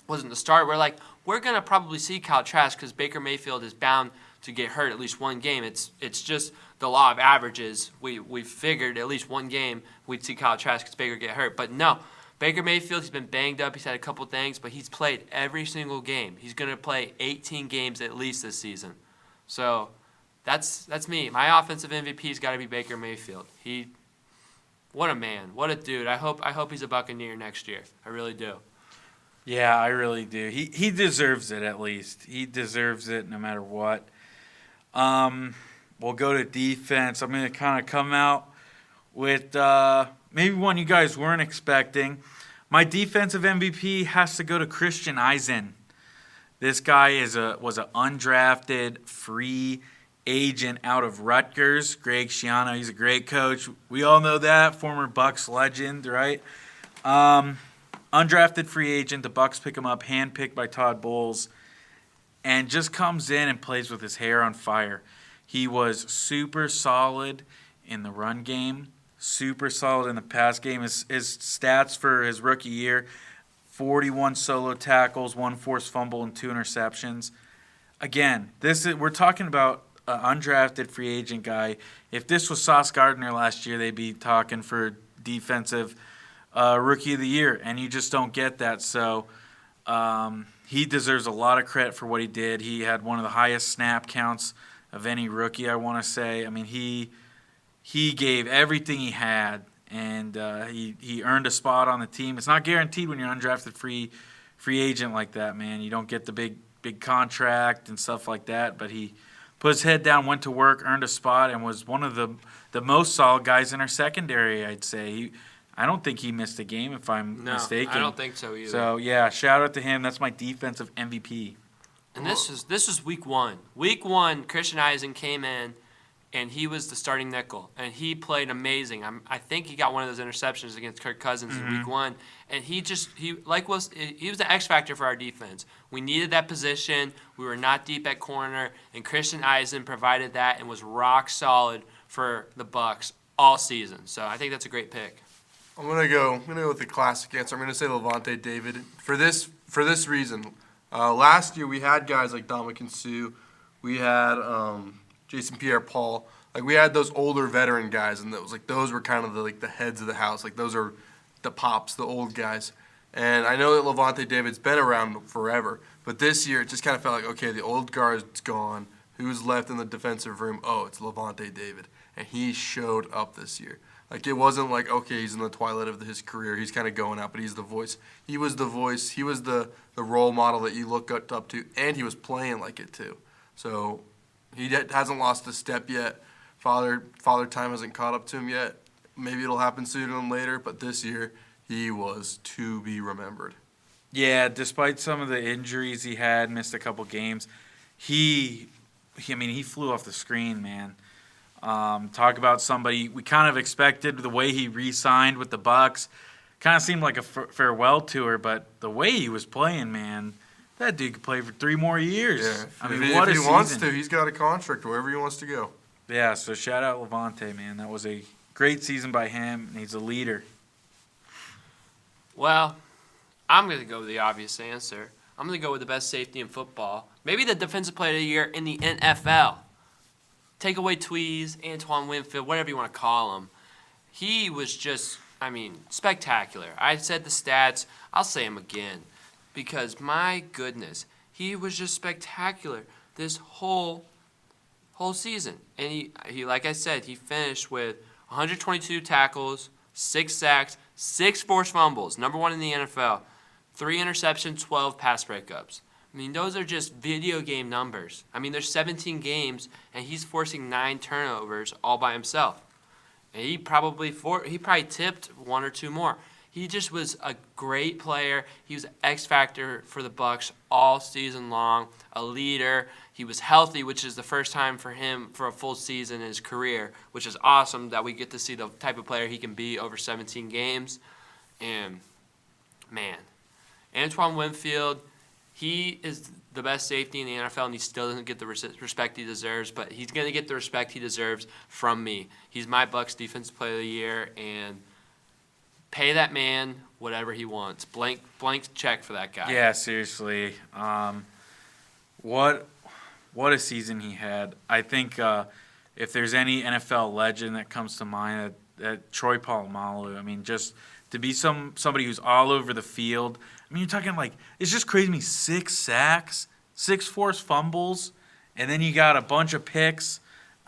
wasn't the start, we're gonna probably see Kyle Trask because Baker Mayfield is bound to get hurt at least one game. It's just the law of averages. We figured at least one game we'd see Kyle Trask because Baker get hurt, but no. Baker Mayfield, he's been banged up. He's had a couple things, but he's played every single game. He's gonna play 18 games at least this season. So that's me. My offensive MVP's got to be Baker Mayfield. What a man. What a dude. I hope he's a Buccaneer next year. I really do. Yeah, I really do. He deserves it at least. He deserves it no matter what. We'll go to defense. I'm going to kind of come out with maybe one you guys weren't expecting. My defensive MVP has to go to Christian Eisen. This guy was an undrafted free agent out of Rutgers. Greg Schiano, he's a great coach. We all know that. Former Bucs legend, right? Undrafted free agent. The Bucs pick him up, handpicked by Todd Bowles, and just comes in and plays with his hair on fire. He was super solid in the run game, super solid in the pass game. His stats for his rookie year, 41 solo tackles, 1 forced fumble, and 2 interceptions. Again, we're talking about undrafted free agent guy. If this was Sauce Gardner last year, they'd be talking for defensive rookie of the year, and you just don't get that. So he deserves a lot of credit for what he did. He had one of the highest snap counts of any rookie, I want to say. I mean, he gave everything he had, and he earned a spot on the team. It's not guaranteed when you're an undrafted free agent like that, man. You don't get the big contract and stuff like that, but he put his head down, went to work, earned a spot, and was one of the most solid guys in our secondary, I'd say. I don't think he missed a game, if I'm mistaken. I don't think so either. So, yeah, shout out to him. That's my defensive MVP. And this is week one. Week one, Christian Eisen came in, and he was the starting nickel, and he played amazing. I think he got one of those interceptions against Kirk Cousins in Week 1, and he was the X factor for our defense. We needed that position. We were not deep at corner, and Christian Eisen provided that and was rock solid for the Bucs all season. So I think that's a great pick. I'm gonna go with the classic answer. I'm gonna say Levante David for this reason. Last year we had guys like Dominican Sue, we had Jason Pierre-Paul. Like we had those older veteran guys, and those were kind of the heads of the house. Like those are the pops, the old guys. And I know that Levante David's been around forever, but this year it just kind of felt like, okay, the old guard's gone. Who's left in the defensive room? Oh, it's Levante David, and he showed up this year. Like it wasn't like, okay, he's in the twilight of his career, he's kind of going out, but he's the voice. He was the voice. He was the role model that you look up to, and he was playing like it too. So he hasn't lost a step yet. Father time hasn't caught up to him yet. Maybe it'll happen sooner than later, but this year he was to be remembered. Yeah, despite some of the injuries he had, missed a couple games, he flew off the screen, man. Talk about somebody we kind of expected. The way he re-signed with the Bucs kind of seemed like a farewell tour, but the way he was playing, man, that dude could play for 3 more years. Yeah, what a if he season. wants to, he's got a contract wherever he wants to go. Yeah, so shout out Levante, man. That was a great season by him, and he's a leader. Well, I'm going to go with the obvious answer. I'm going to go with the best safety in football. Maybe the defensive player of the year in the NFL. Take away Tweez, Antoine Winfield, whatever you want to call him. He was just, spectacular. I said the stats. I'll say them again because, my goodness, he was just spectacular this whole season. And he, like I said, he finished with 122 tackles, 6 sacks, 6 forced fumbles, number 1 in the NFL, 3 interceptions, 12 pass breakups. Those are just video game numbers. There's 17 games, and he's forcing 9 turnovers all by himself. And he probably tipped 1 or 2 more. He just was a great player. He was an X factor for the Bucs all season long, a leader. He was healthy, which is the first time for him for a full season in his career, which is awesome that we get to see the type of player he can be over 17 games. And, man, Antoine Winfield, he is the best safety in the NFL, and he still doesn't get the respect he deserves, but he's going to get the respect he deserves from me. He's my Bucs Defensive Player of the Year, and pay that man whatever he wants. Blank check for that guy. Yeah, seriously. What a season he had. I think if there's any NFL legend that comes to mind, that Troy Polamalu. Just to be somebody who's all over the field. You're talking it's just crazy to me. 6 sacks, 6 forced fumbles, and then you got a bunch of picks.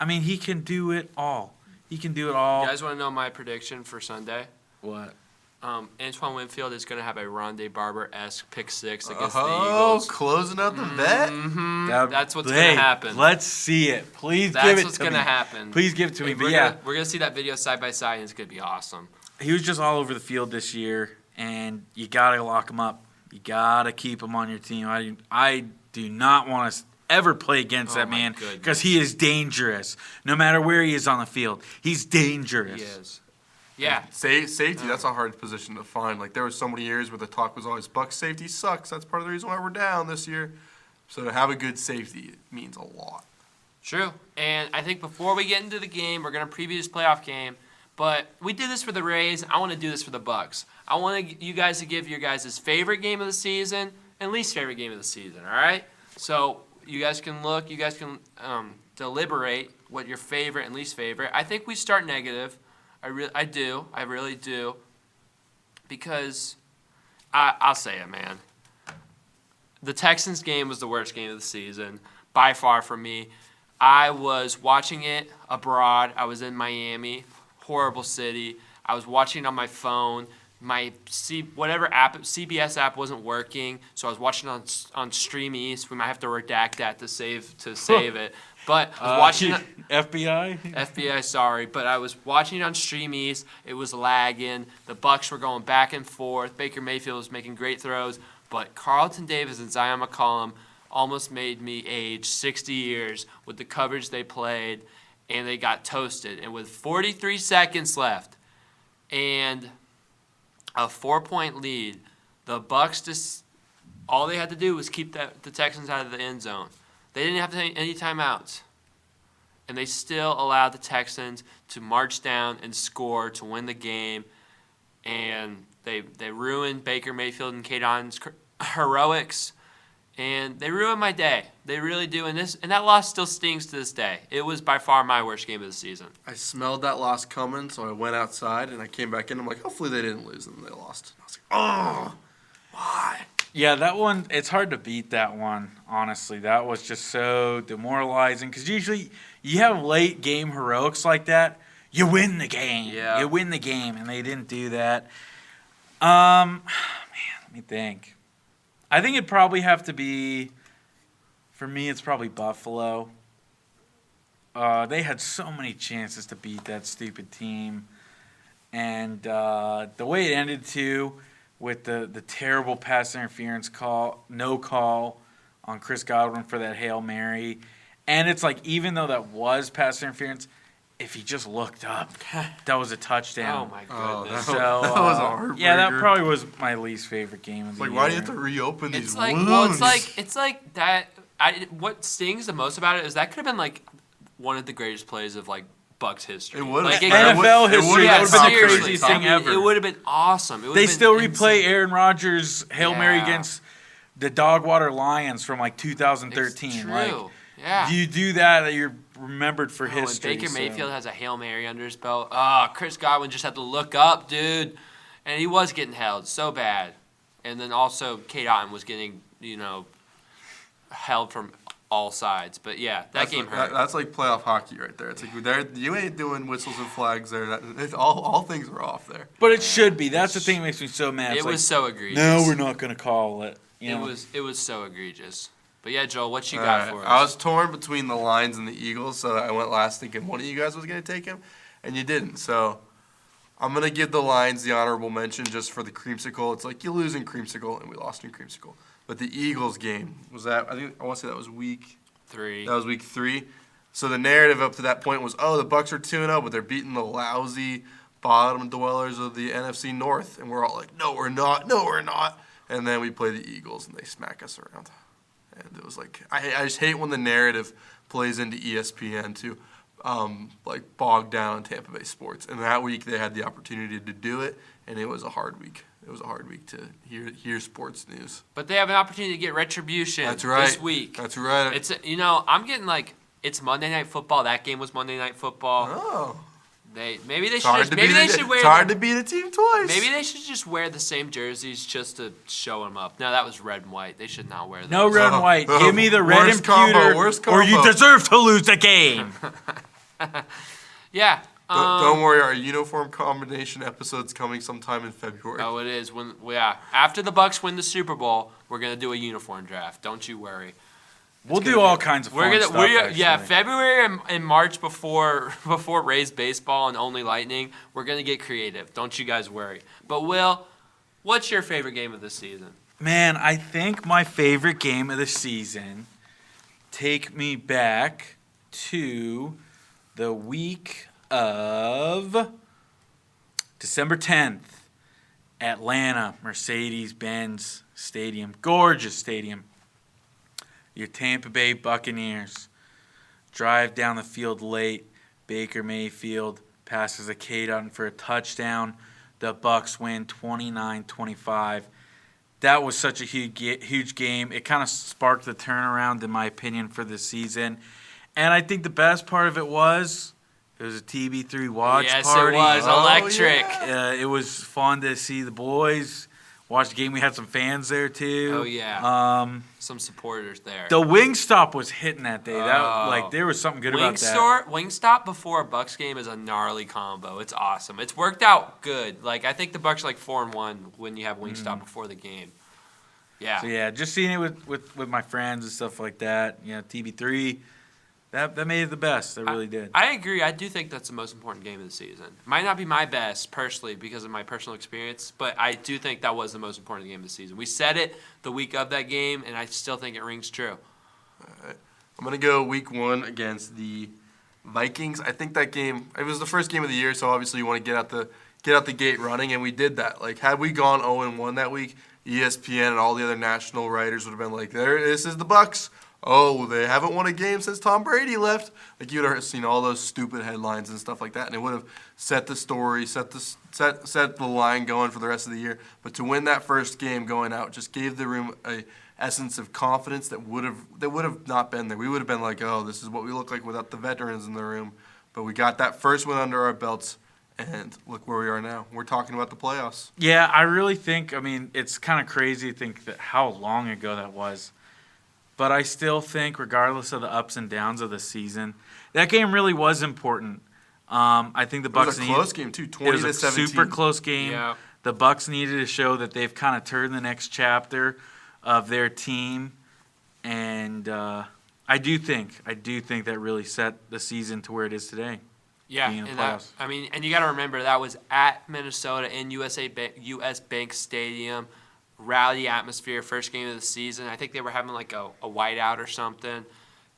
He can do it all. He can do it all. You guys want to know my prediction for Sunday? What? Antoine Winfield is going to have a Rondé Barber-esque pick 6 against the Oh, Eagles. closing out the bet? Mm-hmm. That's what's going to happen. Let's see it. Please give it to me. That's what's going to happen. Please give it to me. We're going to see that video side by side, and it's going to be awesome. He was just all over the field this year, and you got to lock him up. You got to keep him on your team. I do not want to ever play against that man because he is dangerous. No matter where he is on the field, he's dangerous. He is. Yeah. Safety, that's a hard position to find. There were so many years where the talk was always, Bucs safety sucks. That's part of the reason why we're down this year. So to have a good safety means a lot. True. And I think before we get into the game, we're going to preview this playoff game. But we did this for the Rays. I want to do this for the Bucs. I want you guys to give your guys' favorite game of the season and least favorite game of the season, all right? So you guys can look. You guys can deliberate what your favorite and least favorite. I think we start negative. I really do. Because I'll say it, man. The Texans game was the worst game of the season, by far for me. I was watching it abroad. I was in Miami. Horrible city. I was watching on my phone. My CBS app wasn't working, so I was watching on Stream East. We might have to redact that to save it. But I was watching FBI, sorry, but I was watching it on Stream East. It was lagging. The Bucs were going back and forth. Baker Mayfield was making great throws, but Carlton Davis and Zion McCollum almost made me age 60 years with the coverage they played. and they got toasted. And with 43 seconds left and a 4-point lead, the Bucs just all they had to do was keep the Texans out of the end zone. They didn't have to take any timeouts. And they still allowed the Texans to march down and score to win the game. And they ruined Baker Mayfield and Kadon's heroics. And they ruined my day. They really do. And that loss still stings to this day. It was by far my worst game of the season. I smelled that loss coming, so I went outside and I came back in. I'm like, hopefully they didn't lose, and they lost. I was like, oh, why? Yeah, that one, it's hard to beat that one, honestly. That was just so demoralizing because usually you have late game heroics like that, you win the game. Yeah. You win the game, and they didn't do that. Man, let me think. I think it'd probably have to be, for me, it's probably Buffalo. They had so many chances to beat that stupid team. And the way it ended, too, with the terrible pass interference call, no call on Chris Godwin for that Hail Mary. And it's like, even though that was pass interference, if he just looked up, that was a touchdown. Oh, my goodness. That was a heartbreaker. Yeah, that probably was my least favorite game of the year. Why do you have to reopen these It's like, wounds? well, it's like that. What stings the most about it is that could have been like one of the greatest plays of like Bucs history. It would like, have. NFL history. Yeah, That would have been the seriously, craziest thing ever. It would have been awesome. It would They have been still insane. replay Aaron Rodgers' Hail Mary Yeah. against the Dogwater Lions from like 2013. It's true. Like, yeah. you do that, you're remembered for And history. Baker so. Mayfield has a Hail Mary under his belt. Chris Godwin just had to look up, dude. And he was getting held so bad. And then also Kate Otten was getting, held from all sides. But yeah, that game hurt. That's like playoff hockey right there. It's like you ain't doing whistles and flags there. All things are off there. But it should be. That's the thing that makes me so mad. It It's was like, so egregious. no, we're not going to call it. It was so egregious. But yeah, Joel, what you All got right. for us? I was torn between the Lions and the Eagles, so I went last thinking one of you guys was going to take him, and you didn't. So I'm going to give the Lions the honorable mention just for the creamsicle. It's like you lose in creamsicle, and we lost in creamsicle. But the Eagles game, I want to say that was week 3. That was week 3. So the narrative up to that point was, the Bucs are 2-0, but they're beating the lousy bottom dwellers of the NFC North. And we're all like, no, we're not. No, we're not. And then we play the Eagles, and they smack us around. And it was like, I just hate when the narrative plays into ESPN to bog down Tampa Bay sports. And that week they had the opportunity to do it, and it was a hard week. It was a hard week to hear sports news. But they have an opportunity to get retribution That's right. this week. That's right. It's I'm getting like it's Monday Night Football. That game was Monday Night Football. Oh. Maybe they It's should hard just, to maybe beat they a- should wear It's hard to beat a team twice. maybe they should just wear the same jerseys just to show them up. No, that was red and white. They should not wear those. No red and white. Oh, Give me the red worst and combo, pewter, worst or you combo. deserve to lose the game. Yeah. Don't worry, our uniform combination episode's coming sometime in February. Oh, it is. After the Bucs win the Super Bowl, we're gonna do a uniform draft. Don't you worry. We'll do all kinds of fun stuff, actually. February and March before Rays baseball and only Lightning, we're gonna get creative. Don't you guys worry. But Will, what's your favorite game of the season? Man, I think my favorite game of the season, take me back to the week of December 10th, Atlanta, Mercedes-Benz Stadium. Gorgeous stadium. Your Tampa Bay Buccaneers drive down the field late. Baker Mayfield passes a Kadon for a touchdown. The Bucs win 29-25. That was such a huge game. It kind of sparked the turnaround, in my opinion, for the season. And I think the best part of it was a TB3 watch yes, party. Yes, it was electric. yeah. It was fun to see the boys watch the game. We had some fans there too. Oh yeah. Some supporters there. The Wingstop was hitting that day. There was something good about that. Wingstop before a Bucs game is a gnarly combo. It's awesome. It's worked out good. Like I think the Bucs are like 4-1 when you have Wingstop before the game. Yeah. So yeah, just seeing it with my friends and stuff like that. TB3. That made it the best. It really did. I agree. I do think that's the most important game of the season. Might not be my best, personally, because of my personal experience, but I do think that was the most important game of the season. We said it the week of that game, and I still think it rings true. All right. I'm going to go week 1 against the Vikings, I think that game, it was the first game of the year, so obviously you want to get out the gate running, and we did that. Like, had we gone 0-1 that week, ESPN and all the other national writers would have been like, this is the Bucs. Oh, they haven't won a game since Tom Brady left. Like, you would have seen all those stupid headlines and stuff like that, and it would have set the story, set the line going for the rest of the year. But to win that first game going out just gave the room a essence of confidence that would have not been there. We would have been like, oh, this is what we look like without the veterans in the room. But we got that first one under our belts, and look where we are now. We're talking about the playoffs. Yeah, I really think, it's kind of crazy to think that how long ago that was. But I still think, regardless of the ups and downs of the season, that game really was important. I think the Bucs It was a close game, too, 20-17. It was a super close game. Yeah. The Bucs needed to show that they've kind of turned the next chapter of their team. And I do think that really set the season to where it is today. Yeah, being in the and that, playoffs. and you got to remember that was at Minnesota in US Bank Stadium, rowdy atmosphere, first game of the season. I think they were having like a whiteout or something.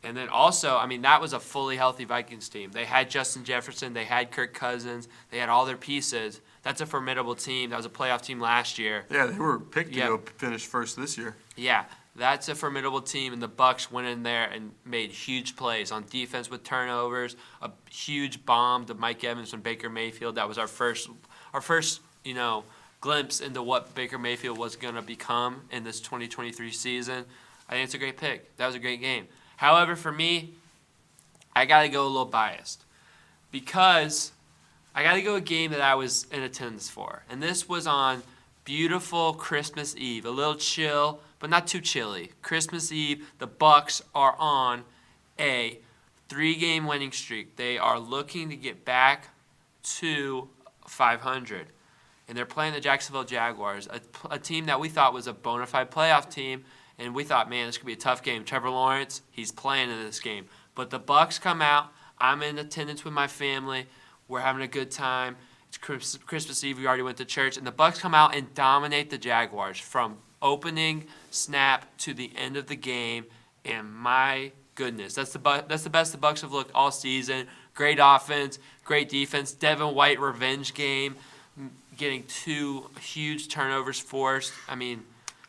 And then also, that was a fully healthy Vikings team. They had Justin Jefferson, they had Kirk Cousins, they had all their pieces. That's a formidable team. That was a playoff team last year. Yeah, they were picked to go finish first this year. Yeah, that's a formidable team, and the Bucs went in there and made huge plays on defense with turnovers, a huge bomb to Mike Evans from Baker Mayfield. That was our first, glimpse into what Baker Mayfield was going to become in this 2023 season. I think it's a great pick. That was a great game. However, for me, I got to go a little biased because I got to go a game that I was in attendance for, and this was on beautiful Christmas Eve, a little chill, but not too chilly. Christmas Eve, the Bucs are on a 3-game winning streak. They are looking to get back to 500. And they're playing the Jacksonville Jaguars, a team that we thought was a bona fide playoff team. And we thought, man, this could be a tough game. Trevor Lawrence, he's playing in this game. But the Bucs come out. I'm in attendance with my family. We're having a good time. It's Christmas Eve. We already went to church. And the Bucs come out and dominate the Jaguars from opening snap to the end of the game. And my goodness, that's the best the Bucs have looked all season. Great offense, great defense. Devin White revenge game, getting 2 huge turnovers forced.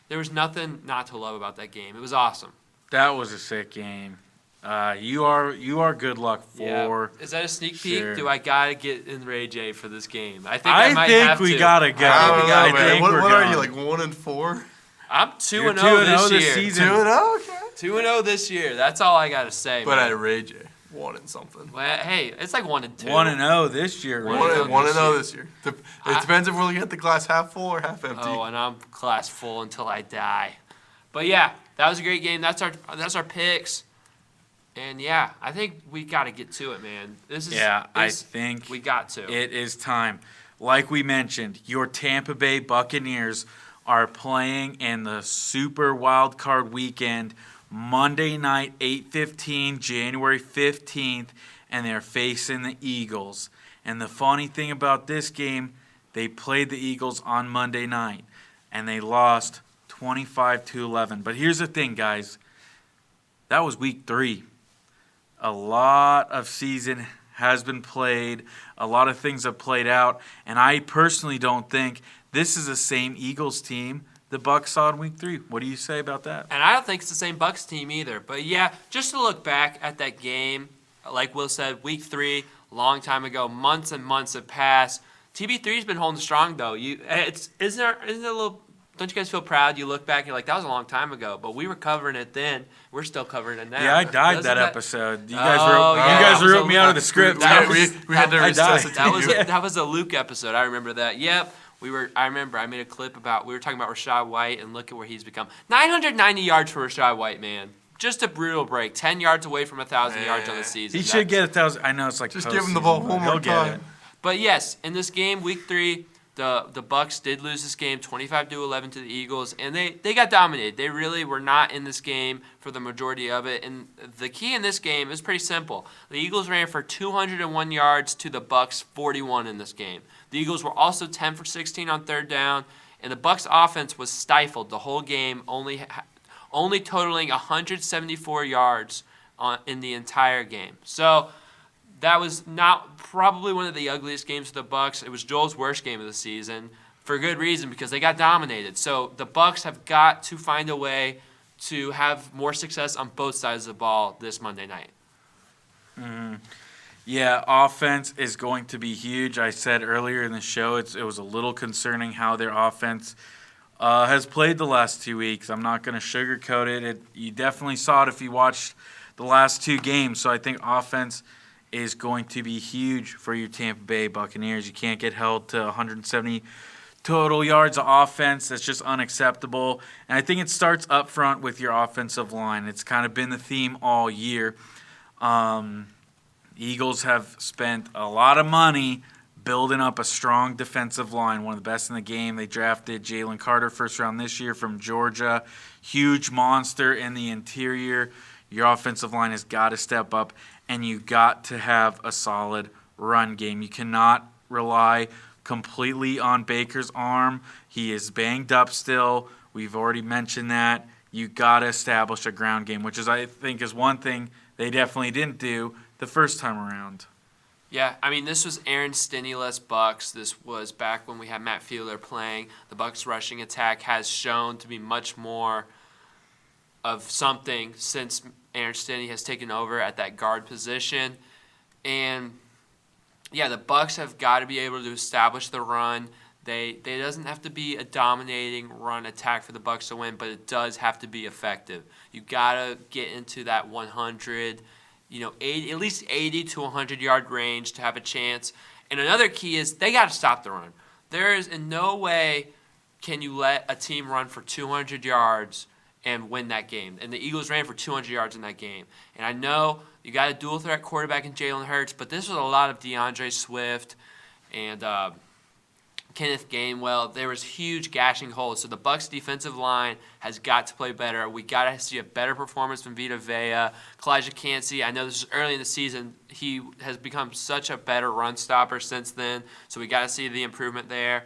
There was nothing not to love about that game. It was awesome. That was a sick game. You are good luck for. Yeah. Is that a sneak peek? Sure. Do I gotta get in Ray J for this game? I think I might have to. We gotta go. I don't know, man. What are you, like 1-4? I'm 2-0 this year. Season. 2-0, okay. 2-0 this year. That's all I gotta say. But man. at Ray J, 1-something. Well, hey, it's like 1-2. 1-0 this year. 1-0 this year. It depends if we're looking at the glass half full or half empty. Oh, and I'm glass full until I die. But yeah, that was a great game. That's our picks. And yeah, I think we got to get to it, man. I think we got to. It is time. Like we mentioned, your Tampa Bay Buccaneers are playing in the Super Wildcard weekend, Monday night, 8:15, January 15th, and they're facing the Eagles. And the funny thing about this game, they played the Eagles on Monday night, and they lost 25-11. But here's the thing, guys. That was week 3. A lot of season has been played. A lot of things have played out. And I personally don't think this is the same Eagles team the Bucs saw in week 3. What do you say about that? And I don't think it's the same Bucs team either. But yeah, just to look back at that game, like Will said, week 3, long time ago, months and months have passed. TB3's been holding strong though. Isn't it a little? Don't you guys feel proud? You look back, you're like, that was a long time ago, but we were covering it then. We're still covering it now. Yeah, I died that episode. You guys wrote me out of the script. We had to resuscitate you. That was a Luke episode. I remember that. Yep. I remember I made a clip we were talking about Rachaad White, and look at where he's become. 990 yards for Rachaad White, man. Just a brutal break. 10 yards away from 1,000 yards on the season. He should get 1,000. I know it's like just give him the ball one more time. But yes, in this game, week 3, the Bucs did lose this game 25-11 to the Eagles, and they got dominated. They really were not in this game for the majority of it. And the key in this game is pretty simple. The Eagles ran for 201 yards to the Bucs 41 in this game. The Eagles were also 10 for 16 on third down, and the Bucs offense was stifled the whole game, only totaling 174 yards in the entire game. So that was not probably one of the ugliest games for the Bucs. It was Joel's worst game of the season for good reason because they got dominated. So the Bucs have got to find a way to have more success on both sides of the ball this Monday night. Mm-hmm. Yeah, offense is going to be huge. I said earlier in the show it was a little concerning how their offense has played the last 2 weeks. I'm not going to sugarcoat it. You definitely saw it if you watched the last 2 games. So I think offense is going to be huge for your Tampa Bay Buccaneers. You can't get held to 170 total yards of offense. That's just unacceptable. And I think it starts up front with your offensive line. It's kind of been the theme all year. Eagles have spent a lot of money building up a strong defensive line, one of the best in the game. They drafted Jalen Carter first round this year from Georgia. Huge monster in the interior. Your offensive line has got to step up, and you got to have a solid run game. You cannot rely completely on Baker's arm. He is banged up still. We've already mentioned that. You got to establish a ground game, which is, I think, is one thing they definitely didn't do the first time around. Yeah, I mean, this was Aaron Stinney-less Bucs. This was back when we had Matt Fielder playing. The Bucs rushing attack has shown to be much more of something since Aaron Stinney has taken over at that guard position. And yeah, the Bucs have got to be able to establish the run. It doesn't have to be a dominating run attack for the Bucs to win, but it does have to be effective. You got to get into that 100, 80, at least 80 to 100 yard range to have a chance. And another key is they got to stop the run. There is in no way can you let a team run for 200 yards and win that game. And the Eagles ran for 200 yards in that game. And I know you got a dual threat quarterback in Jalen Hurts, but this was a lot of DeAndre Swift and Kenneth Gainwell. There was huge gashing holes. So the Bucs defensive line has got to play better. We got to see a better performance from Vita Vea. Kalijah Kancey, I know this is early in the season. He has become such a better run stopper since then. So we got to see the improvement there.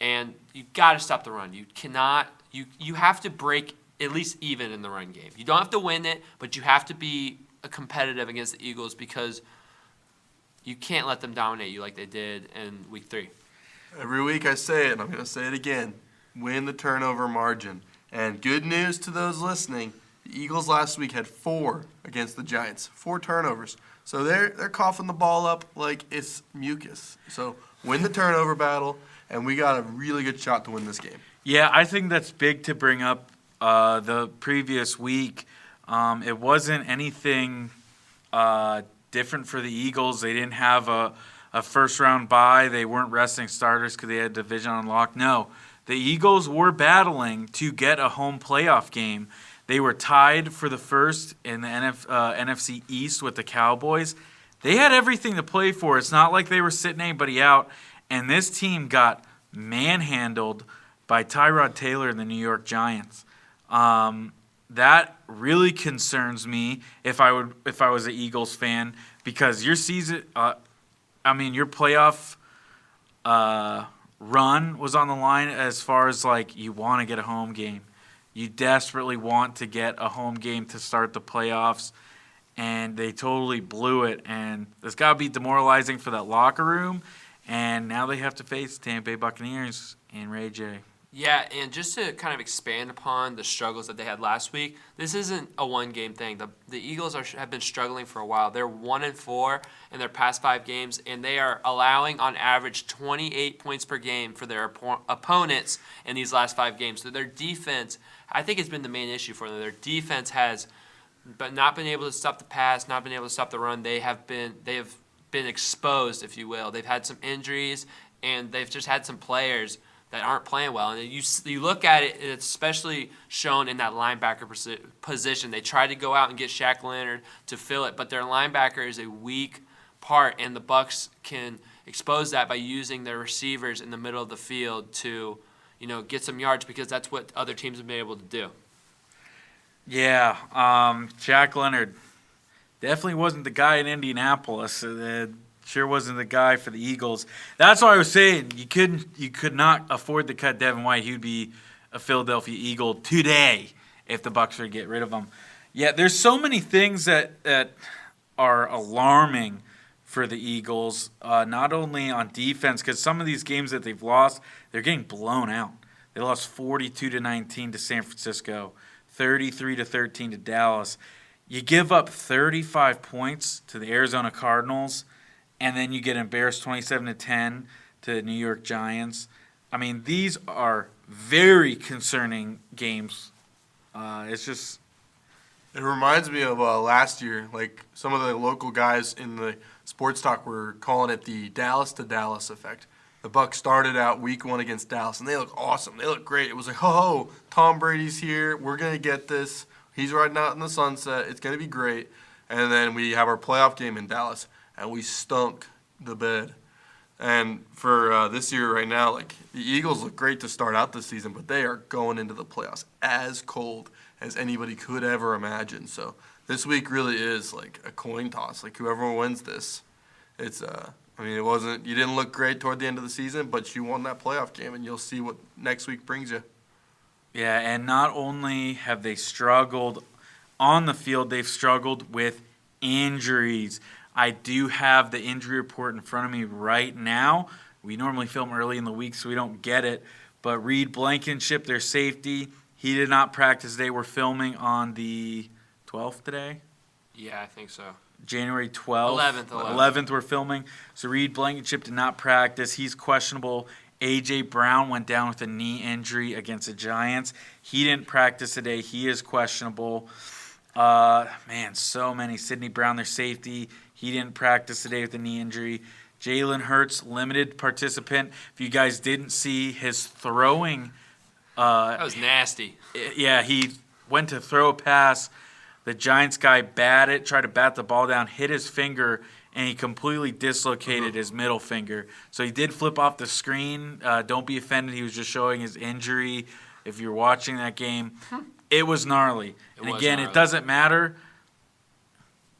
And you got to stop the run. You cannot. You have to break at least even in the run game. You don't have to win it, but you have to be competitive against the Eagles because you can't let them dominate you like they did in Week 3. Every week I say it, and I'm going to say it again. Win the turnover margin. And good news to those listening, the Eagles last week had 4 against the Giants. 4 turnovers. So they're coughing the ball up like it's mucus. So win the turnover battle, and we got a really good shot to win this game. Yeah, I think that's big to bring up. The previous week, it wasn't anything different for the Eagles. They didn't have a first-round bye. They weren't resting starters because they had division on lock. No, the Eagles were battling to get a home playoff game. They were tied for the first in the NFC East with the Cowboys. They had everything to play for. It's not like they were sitting anybody out. And this team got manhandled by Tyrod Taylor and the New York Giants. That really concerns me if I was an Eagles fan because your season, your playoff run was on the line as far as like you want to get a home game. You desperately want to get a home game to start the playoffs, and they totally blew it. And it's got to be demoralizing for that locker room. And now they have to face Tampa Bay Buccaneers and Ray J. Yeah, and just to kind of expand upon the struggles that they had last week, this isn't a one-game thing. The Eagles have been struggling for a while. They're 1-4 in their past 5 games, and they are allowing on average 28 points per game for their opponents in these last 5 games. So their defense, I think, has been the main issue for them. Their defense has not been able to stop the pass, not been able to stop the run. They have been exposed, if you will. They've had some injuries, and they've just had some players that aren't playing well. And you look at it, it's especially shown in that linebacker position. They tried to go out and get Shaq Leonard to fill it, but their linebacker is a weak part, and the Bucs can expose that by using their receivers in the middle of the field to, get some yards because that's what other teams have been able to do. Yeah, Shaq Leonard definitely wasn't the guy in Indianapolis. Sure wasn't the guy for the Eagles. That's why I was saying you could not afford to cut Devin White. He would be a Philadelphia Eagle today if the Bucs were to get rid of him. Yeah, there's so many things that are alarming for the Eagles, not only on defense, because some of these games that they've lost, they're getting blown out. They lost 42-19 to San Francisco, 33-13 to Dallas. You give up 35 points to the Arizona Cardinals, and then you get embarrassed 27-10 to the New York Giants. I mean, these are very concerning games. It's just... It reminds me of last year. Like, some of the local guys in the sports talk were calling it the Dallas to Dallas effect. The Bucs started out week 1 against Dallas, and they look awesome. They look great. It was like, ho, Tom Brady's here. We're going to get this. He's riding out in the sunset. It's going to be great. And then we have our playoff game in Dallas, and we stunk the bed. And for this year right now, like, the Eagles look great to start out the season, but they are going into the playoffs as cold as anybody could ever imagine. So this week really is like a coin toss. Like, whoever wins this, it's I mean, you didn't look great toward the end of the season, but you won that playoff game, and you'll see what next week brings you. Yeah, and not only have they struggled on the field, they've struggled with injuries. I do have the injury report in front of me right now. We normally film early in the week, so we don't get it. But Reed Blankenship, their safety, he did not practice today. We're filming on the 12th today. Yeah, I think so. January 12th. 11th we're filming. So Reed Blankenship did not practice. He's questionable. A.J. Brown went down with a knee injury against the Giants. He didn't practice today. He is questionable. Man, so many. Sidney Brown, their safety. He didn't practice today with a knee injury. Jalen Hurts, limited participant. If you guys didn't see his throwing. That was nasty. Yeah, he went to throw a pass. The Giants guy tried to bat the ball down, hit his finger, and he completely dislocated his middle finger. So he did flip off the screen. Don't be offended. He was just showing his injury. If you're watching that game, it was gnarly. It doesn't matter.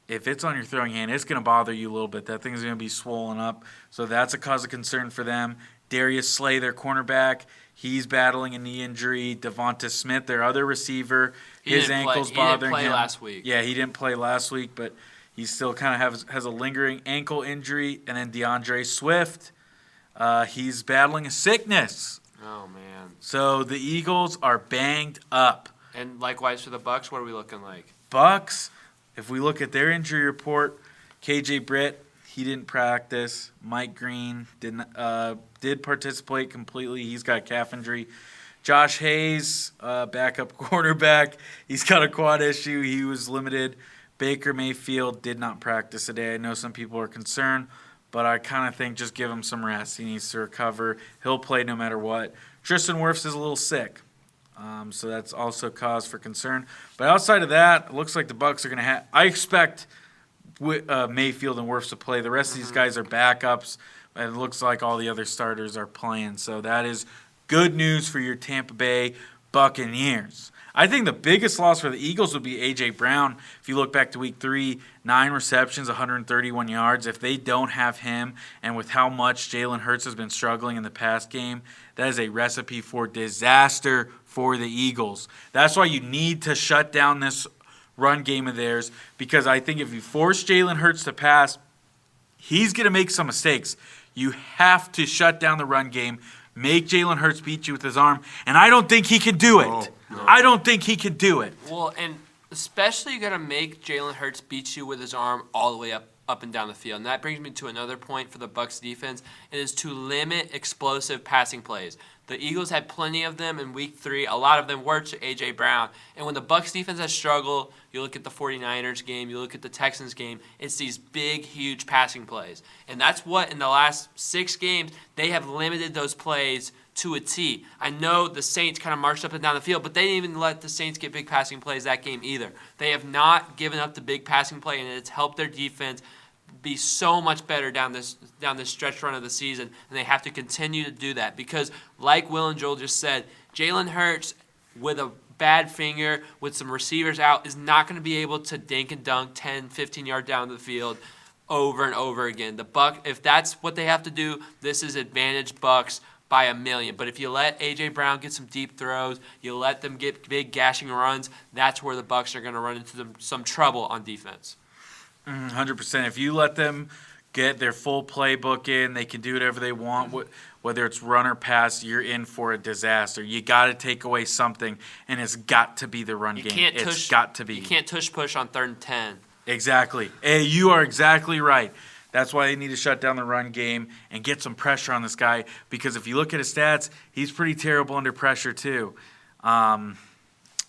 If it's on your throwing hand, it's going to bother you a little bit. That thing's going to be swollen up. So that's a cause of concern for them. Darius Slay, their cornerback, he's battling a knee injury. Devonta Smith, their other receiver, his ankle's bothering him. He didn't play last week. Yeah, he didn't play last week, but he still kind of has a lingering ankle injury. And then DeAndre Swift, he's battling a sickness. Oh, man. So the Eagles are banged up. And likewise for the Bucs, what are we looking like? Bucs, if we look at their injury report, KJ Britt, he didn't practice. Mike Green did participate completely. He's got a calf injury. Josh Hayes, backup quarterback, he's got a quad issue. He was limited. Baker Mayfield did not practice today. I know some people are concerned, but I kind of think just give him some rest. He needs to recover. He'll play no matter what. Tristan Wirfs is a little sick, so that's also cause for concern. But outside of that, it looks like the Bucs are going to have – I expect Mayfield and Wirfs to play. The rest of these guys are backups, and it looks like all the other starters are playing. So that is good news for your Tampa Bay Buccaneers. I think the biggest loss for the Eagles would be A.J. Brown. If you look back to Week 3, 9 receptions, 131 yards. If they don't have him, and with how much Jalen Hurts has been struggling in the past game, that is a recipe for disaster for the Eagles. That's why you need to shut down this run game of theirs, because I think if you force Jalen Hurts to pass, he's going to make some mistakes. You have to shut down the run game, make Jalen Hurts beat you with his arm, and I don't think he can do it. No. I don't think he can do it. Well, and especially you got to make Jalen Hurts beat you with his arm all the way up and down the field. And that brings me to another point for the Bucs defense. It is to limit explosive passing plays. The Eagles had plenty of them in Week 3. A lot of them were to A.J. Brown. And when the Bucs defense has struggled, you look at the 49ers game, you look at the Texans game, it's these big, huge passing plays. And that's what, in the last 6 games, they have limited those plays to a T. I know the Saints kind of marched up and down the field, but they didn't even let the Saints get big passing plays that game either. They have not given up the big passing play, and it's helped their defense be so much better down this stretch run of the season, and they have to continue to do that because, like Will and Joel just said, Jalen Hurts with a bad finger, with some receivers out, is not going to be able to dink and dunk 10, 15 yards down the field over and over again. If that's what they have to do, this is advantage Bucs by a million. But if you let A.J. Brown get some deep throws, you let them get big gashing runs, that's where the Bucs are going to run into some trouble on defense. 100%. If you let them get their full playbook in. They can do whatever they want. Whether it's run or pass, you're in for a disaster. You got to take away something, and it's got to be the run game. It's got to be. You can't tush-push on 3rd and 10. Exactly. Hey, you are exactly right. That's why they need to shut down the run game and get some pressure on this guy, because if you look at his stats, he's pretty terrible under pressure too.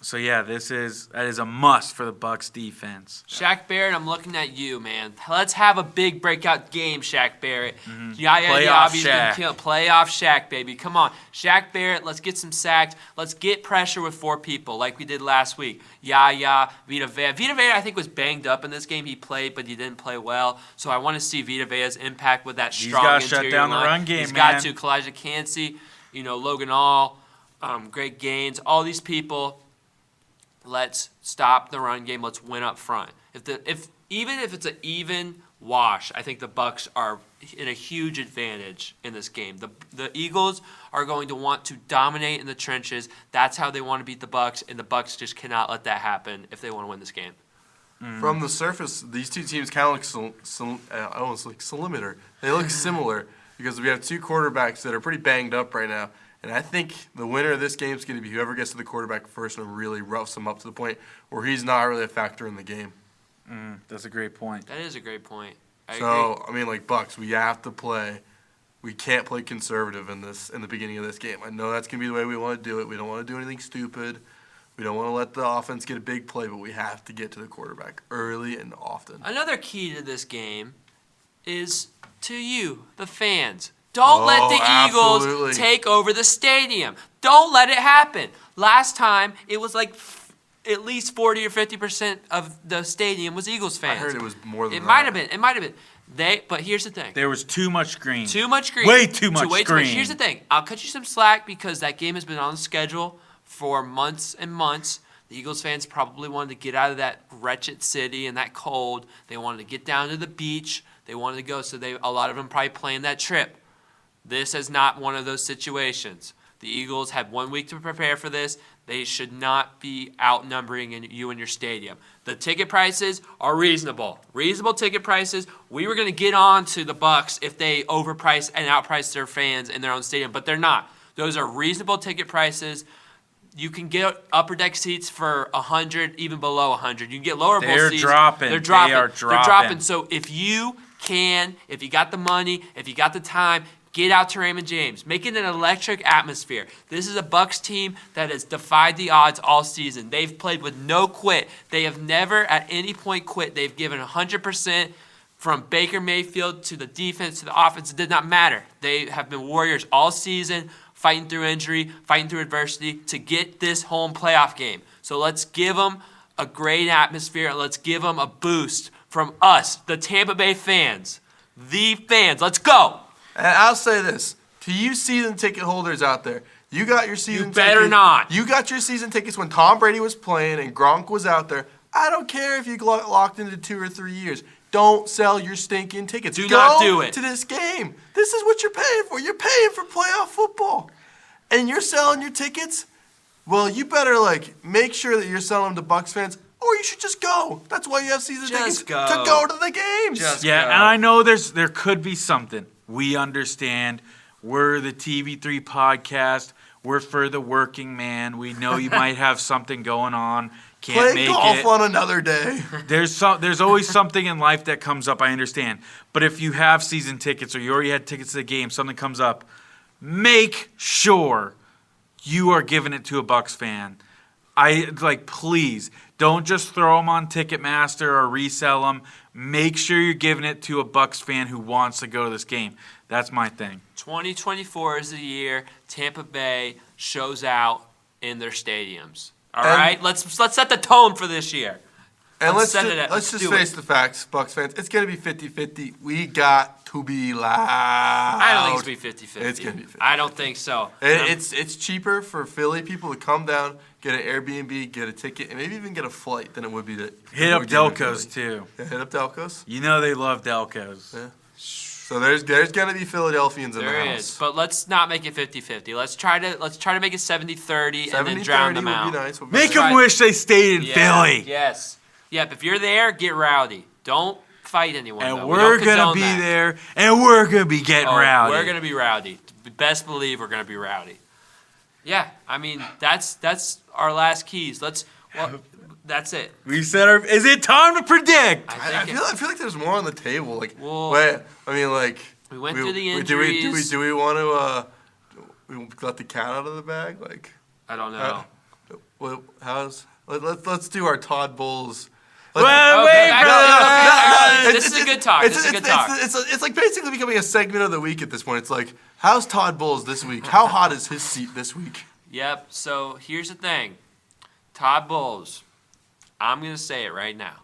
So yeah, that is a must for the Bucs defense. Shaq Barrett, I'm looking at you, man. Let's have a big breakout game, Shaq Barrett. Playoff Shaq. Playoff Shaq, baby. Come on. Shaq Barrett, let's get some sacks. Let's get pressure with 4 people like we did last week. Vita Vea. Vita Vea, I think, was banged up in this game. He played, but he didn't play well. So I want to see Vita Vea's impact with that strong interior line. He's got to shut down the run game, He's got to. Kalijah Cansey, Logan All, Greg Gaines, all these people. Let's stop the run game. Let's win up front. Even if it's an even wash, I think the Bucs are in a huge advantage in this game. The Eagles are going to want to dominate in the trenches. That's how they want to beat the Bucs, and the Bucs just cannot let that happen if they want to win this game. From the surface, these two teams kind of almost like similar. They look similar because we have 2 quarterbacks that are pretty banged up right now. And I think the winner of this game is going to be whoever gets to the quarterback first and really roughs him up to the point where he's not really a factor in the game. That's a great point. That is a great point. I mean, like Bucs, we have to play. We can't play conservative in the beginning of this game. I know that's going to be the way we want to do it. We don't want to do anything stupid. We don't want to let the offense get a big play, but we have to get to the quarterback early and often. Another key to this game is to you, the fans. Don't let the Eagles take over the stadium. Don't let it happen. Last time, it was like at least 40 or 50% of the stadium was Eagles fans. I heard it was more than that. It might have been. But here's the thing. There was too much green. Too much green. Way too much green. Here's the thing. I'll cut you some slack because that game has been on the schedule for months and months. The Eagles fans probably wanted to get out of that wretched city and that cold. They wanted to get down to the beach. They wanted to go, so a lot of them probably planned that trip. This is not one of those situations. The Eagles had 1 week to prepare for this. They should not be outnumbering you in your stadium. The ticket prices are reasonable. Reasonable ticket prices. We were going to get on to the Bucs if they overprice and outprice their fans in their own stadium, but they're not. Those are reasonable ticket prices. You can get upper deck seats for $100, even below $100. You can get lower bowl seats. They're dropping. They are dropping. They're dropping. So if you got the money, if you got the time, get out to Raymond James. Make it an electric atmosphere. This is a Bucs team that has defied the odds all season. They've played with no quit. They have never at any point quit. They've given 100% from Baker Mayfield to the defense to the offense. It did not matter. They have been warriors all season, fighting through injury, fighting through adversity to get this home playoff game. So let's give them a great atmosphere and let's give them a boost from us, the Tampa Bay fans. The fans. Let's go. And I'll say this, to you season ticket holders out there, you got your season tickets. You better not. You got your season tickets when Tom Brady was playing and Gronk was out there. I don't care if you locked into 2 or 3 years. Don't sell your stinking tickets. Do not do it. To this game. This is what you're paying for. You're paying for playoff football. And you're selling your tickets? Well, you better make sure that you're selling them to Bucs fans, or you should just go. That's why you have season tickets to go to the games. And I know there could be something. We understand. We're the TB3 podcast. We're for the working man. We know you might have something going on. Can't play make golf it. On another day. There's always something in life that comes up. I understand. But if you have season tickets or you already had tickets to the game, something comes up, make sure you are giving it to a Bucs fan. Please don't just throw them on Ticketmaster or resell them. Make sure you're giving it to a Bucs fan who wants to go to this game. That's my thing. 2024 is the year Tampa Bay shows out in their stadiums. All right, let's set the tone for this year. And let's just face the facts, Bucs fans. It's going to be 50-50. We got to be loud. I don't think it's going to be 50-50. It's going to be 50-50. I don't think so. It's cheaper for Philly people to come down, get an Airbnb, get a ticket, and maybe even get a flight than it would be to hit up Delco's too. Yeah, hit up Delco's. You know they love Delco's. Yeah. So there's going to be Philadelphians in the house. There is, but let's not make it 50-50. Let's try to make it 70-30 and then drown them out. Would be nice. Make them wish they stayed in Philly. Yes. Yep. If you're there, get rowdy. Don't fight anyone. And though. we're going to be there, and we're going to be getting rowdy. We're going to be rowdy. Best believe we're going to be rowdy. Yeah, I mean, that's our last keys. That's it. We said is it time to predict? I feel like there's more on the table. Like, Well, we went through the injuries. Do we want to let the cat out of the bag? Like, I don't know. Let's do our Todd Bowles. Wait, This is a good talk. It's like basically becoming a segment of the week at this point. It's like, how's Todd Bowles this week? How hot is his seat this week? Yep. So here's the thing. Todd Bowles, I'm going to say it right now.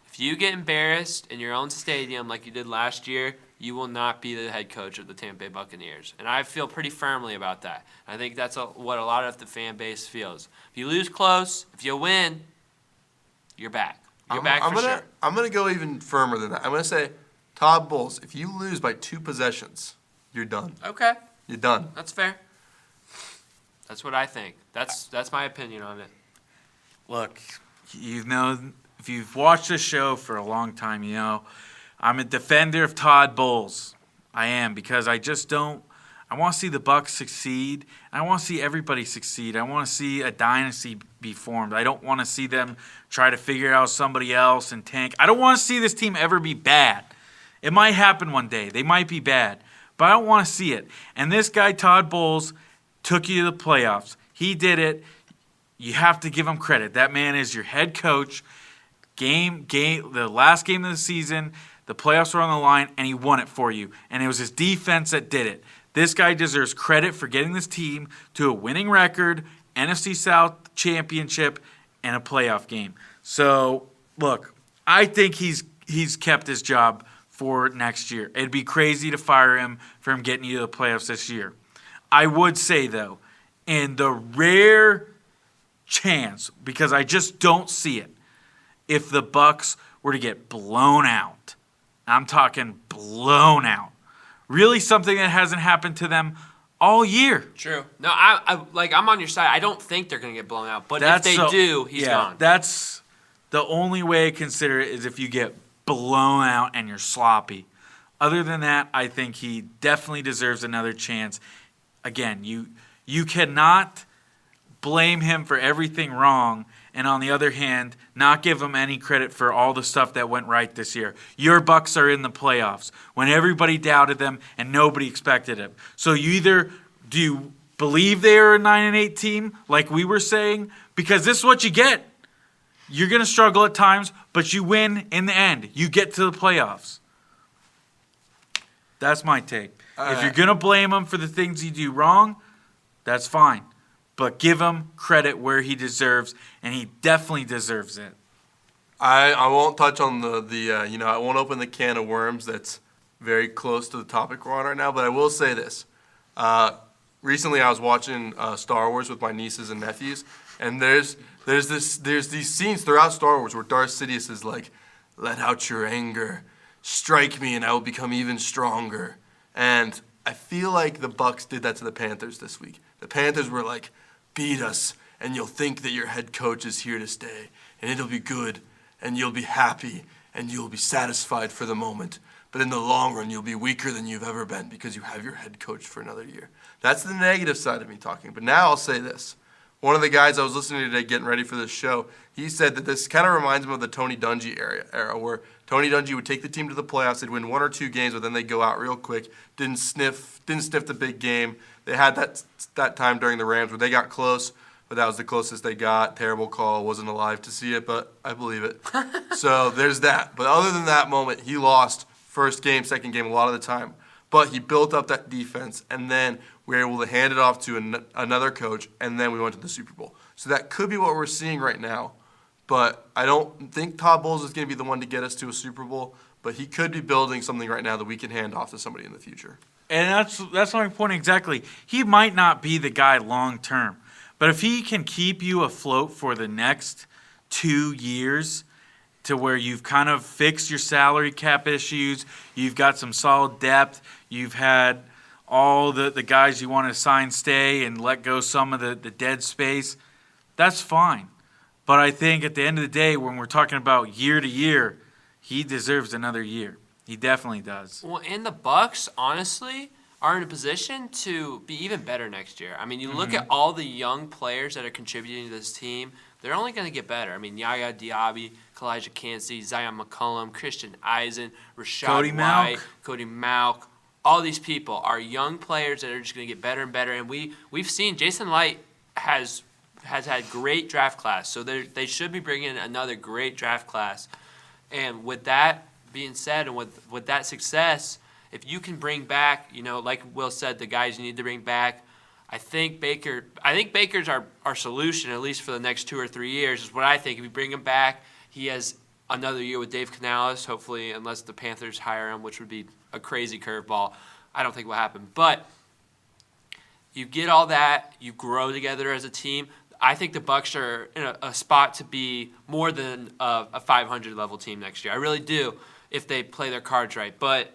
If you get embarrassed in your own stadium like you did last year, you will not be the head coach of the Tampa Bay Buccaneers. And I feel pretty firmly about that. I think that's what a lot of the fan base feels. If you lose close, if you win, you're back. You're back for sure. I'm going to go even firmer than that. I'm going to say, Todd Bowles, if you lose by 2 possessions, you're done. Okay. You're done. That's fair. That's what I think. That's my opinion on it. Look, if you've watched this show for a long time, you know I'm a defender of Todd Bowles. I am, because I just don't. I want to see the Bucs succeed. I want to see everybody succeed. I want to see a dynasty be formed. I don't want to see them try to figure out somebody else and tank. I don't want to see this team ever be bad. It might happen one day. They might be bad, but I don't want to see it. And this guy, Todd Bowles, took you to the playoffs. He did it. You have to give him credit. That man is your head coach. The last game of the season, the playoffs were on the line, and he won it for you. And it was his defense that did it. This guy deserves credit for getting this team to a winning record, NFC South Championship, and a playoff game. So, look, I think he's kept his job for next year. It'd be crazy to fire him for him getting you to the playoffs this year. I would say, though, in the rare chance, because I just don't see it, if the Bucs were to get blown out, I'm talking blown out, really something that hasn't happened to them all year. True. No, I'm on your side. I don't think they're going to get blown out, but if they do, he's gone. That's the only way to consider it, is if you get blown out and you're sloppy. Other than that, I think he definitely deserves another chance. Again, you cannot blame him for everything wrong, and on the other hand, not give him any credit for all the stuff that went right this year. Your Bucs are in the playoffs when everybody doubted them and nobody expected it. So you either do believe they are a 9-8 team, like we were saying, because this is what you get. You're going to struggle at times, but you win in the end. You get to the playoffs. That's my take. If you're going to blame him for the things you do wrong, that's fine. But give him credit where he deserves, and he definitely deserves it. I won't touch on I won't open the can of worms that's very close to the topic we're on right now, but I will say this. Recently I was watching Star Wars with my nieces and nephews, and there's these scenes throughout Star Wars where Darth Sidious is like, "Let out your anger, strike me and I will become even stronger." And I feel like the Bucs did that to the Panthers this week. The Panthers were like, "Beat us, and you'll think that your head coach is here to stay, and it'll be good, and you'll be happy, and you'll be satisfied for the moment. But in the long run, you'll be weaker than you've ever been because you have your head coach for another year." That's the negative side of me talking. But now I'll say this. One of the guys I was listening to today getting ready for this show, he said that this kind of reminds him of the Tony Dungy era where Tony Dungy would take the team to the playoffs. They'd win 1 or 2 games, but then they'd go out real quick. Didn't sniff the big game. They had that time during the Rams where they got close, but that was the closest they got. Terrible call. Wasn't alive to see it, but I believe it. So there's that. But other than that moment, he lost first game, second game a lot of the time. But he built up that defense, and then we were able to hand it off to another coach, and then we went to the Super Bowl. So that could be what we're seeing right now. But I don't think Todd Bowles is going to be the one to get us to a Super Bowl, but he could be building something right now that we can hand off to somebody in the future. And that's my point exactly. He might not be the guy long term, but if he can keep you afloat for the next 2 years to where you've kind of fixed your salary cap issues, you've got some solid depth, you've had all the guys you want to sign stay and let go some of the dead space, that's fine. But I think at the end of the day, when we're talking about year to year, he deserves another year. He definitely does. Well, and the Bucs, honestly, are in a position to be even better next year. I mean, you look at all the young players that are contributing to this team, they're only going to get better. I mean, Yaya Diaby, Kalijah Kancey, Zion McCollum, Christian Eisen, Rashad White, Cody Malk. All these people are young players that are just going to get better and better. And we've seen Jason Light has had great draft class, so they should be bringing in another great draft class. And with that being said, and with that success, if you can bring back, like Will said, the guys you need to bring back, I think Baker's our solution, at least for the next 2 or 3 years, is what I think. If you bring him back, he has another year with Dave Canales, hopefully, unless the Panthers hire him, which would be a crazy curveball. I don't think will happen. But you get all that, you grow together as a team. I think the Bucs are in a spot to be more than a 500-level team next year. I really do, if they play their cards right. But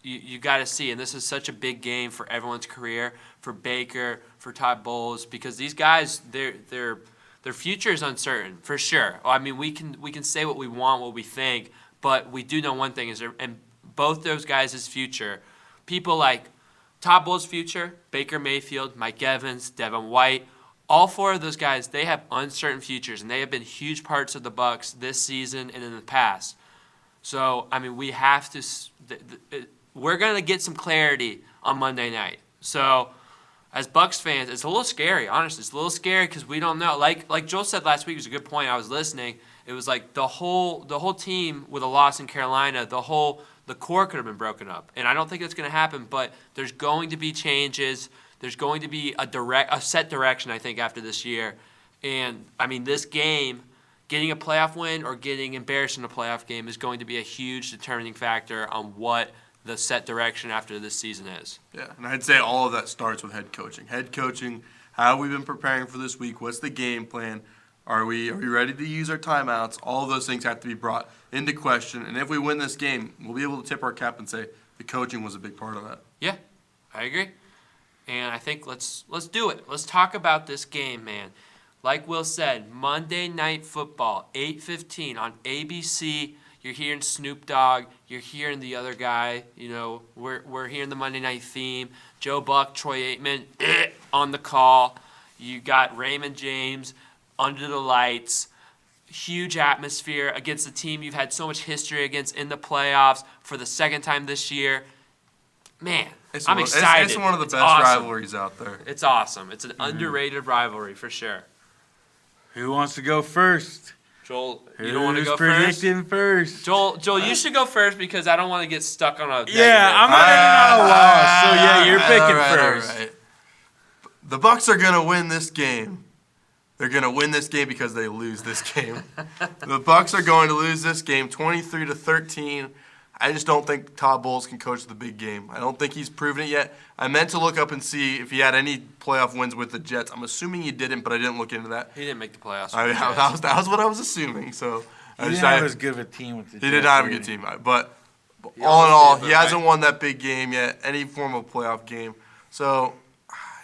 you got to see, and this is such a big game for everyone's career, for Baker, for Todd Bowles, because these guys, their future is uncertain for sure. I mean, we can say what we want, what we think, but we do know one thing is, and both those guys' future, people like Todd Bowles' future, Baker Mayfield, Mike Evans, Devin White, all 4 of those guys, they have uncertain futures, and they have been huge parts of the Bucs this season and in the past. So, I mean, we have to. We're going to get some clarity on Monday night. So, as Bucs fans, it's a little scary, honestly. It's a little scary because we don't know. Like Joel said last week, it was a good point. I was listening. It was like the whole team with a loss in Carolina, the core could have been broken up. And I don't think it's going to happen, but there's going to be changes. There's going to be a set direction, I think, after this year. And, I mean, this game, getting a playoff win or getting embarrassed in a playoff game is going to be a huge determining factor on what the set direction after this season is. Yeah, and I'd say all of that starts with head coaching. Head coaching, how have we been preparing for this week? What's the game plan? Are we ready to use our timeouts? All of those things have to be brought into question. And if we win this game, we'll be able to tip our cap and say the coaching was a big part of that. Yeah, I agree. And I think let's do it. Let's talk about this game, man. Like Will said, Monday Night Football, 8:15 on ABC. You're hearing Snoop Dogg. You're hearing the other guy. We're hearing the Monday Night theme. Joe Buck, Troy Aikman on the call. You got Raymond James under the lights. Huge atmosphere against a team you've had so much history against in the playoffs for the second time this year. Man, I'm excited. It's one of the best rivalries out there. It's awesome. It's an underrated rivalry for sure. Who wants to go first? Joel, you don't want to go first? Who's predicting first? Joel, you should go first because I don't want to get stuck on a. Yeah, I'm not a loss. So yeah, you're picking first. All right. The Bucs are gonna win this game. They're gonna win this game because they lose this game. The Bucs are going to lose this game, 23-13. I just don't think Todd Bowles can coach the big game. I don't think he's proven it yet. I meant to look up and see if he had any playoff wins with the Jets. I'm assuming he didn't, but I didn't look into that. He didn't make the playoffs. That was what I was assuming. So he didn't have as good of a team with the Jets. He did not have a good team. But all in all, he hasn't won that big game yet, any form of playoff game. So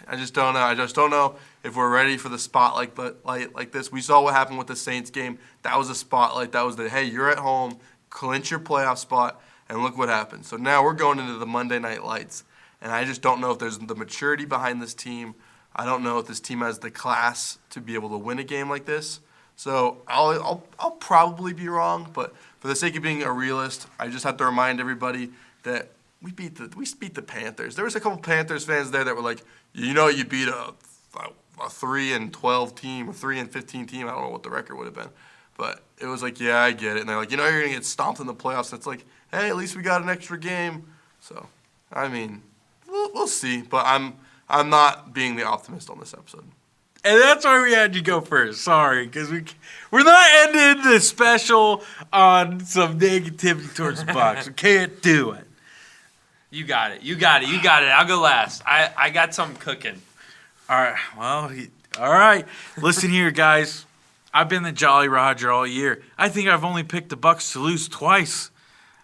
I just don't know. I just don't know if we're ready for the spotlight like this. We saw what happened with the Saints game. That was a spotlight. That was hey, you're at home, clinch your playoff spot. And look what happened. So now we're going into the Monday Night Lights. And I just don't know if there's the maturity behind this team. I don't know if this team has the class to be able to win a game like this. So I'll probably be wrong. But for the sake of being a realist, I just have to remind everybody that we beat the Panthers. There was a couple Panthers fans there that were like, you beat a 3-12 team, a 3-15 team. I don't know what the record would have been. But it was like, yeah, I get it. And they're like, you're going to get stomped in the playoffs. It's like, hey, at least we got an extra game. So, I mean, we'll see. But I'm not being the optimist on this episode. And that's why we had you go first. Sorry, because we're not ending the special on some negativity towards the Bucs. We can't do it. You got it. I'll go last. I got something cooking. All right. Well, all right. Listen here, guys. I've been the Jolly Roger all year. I think I've only picked the Bucs to lose twice.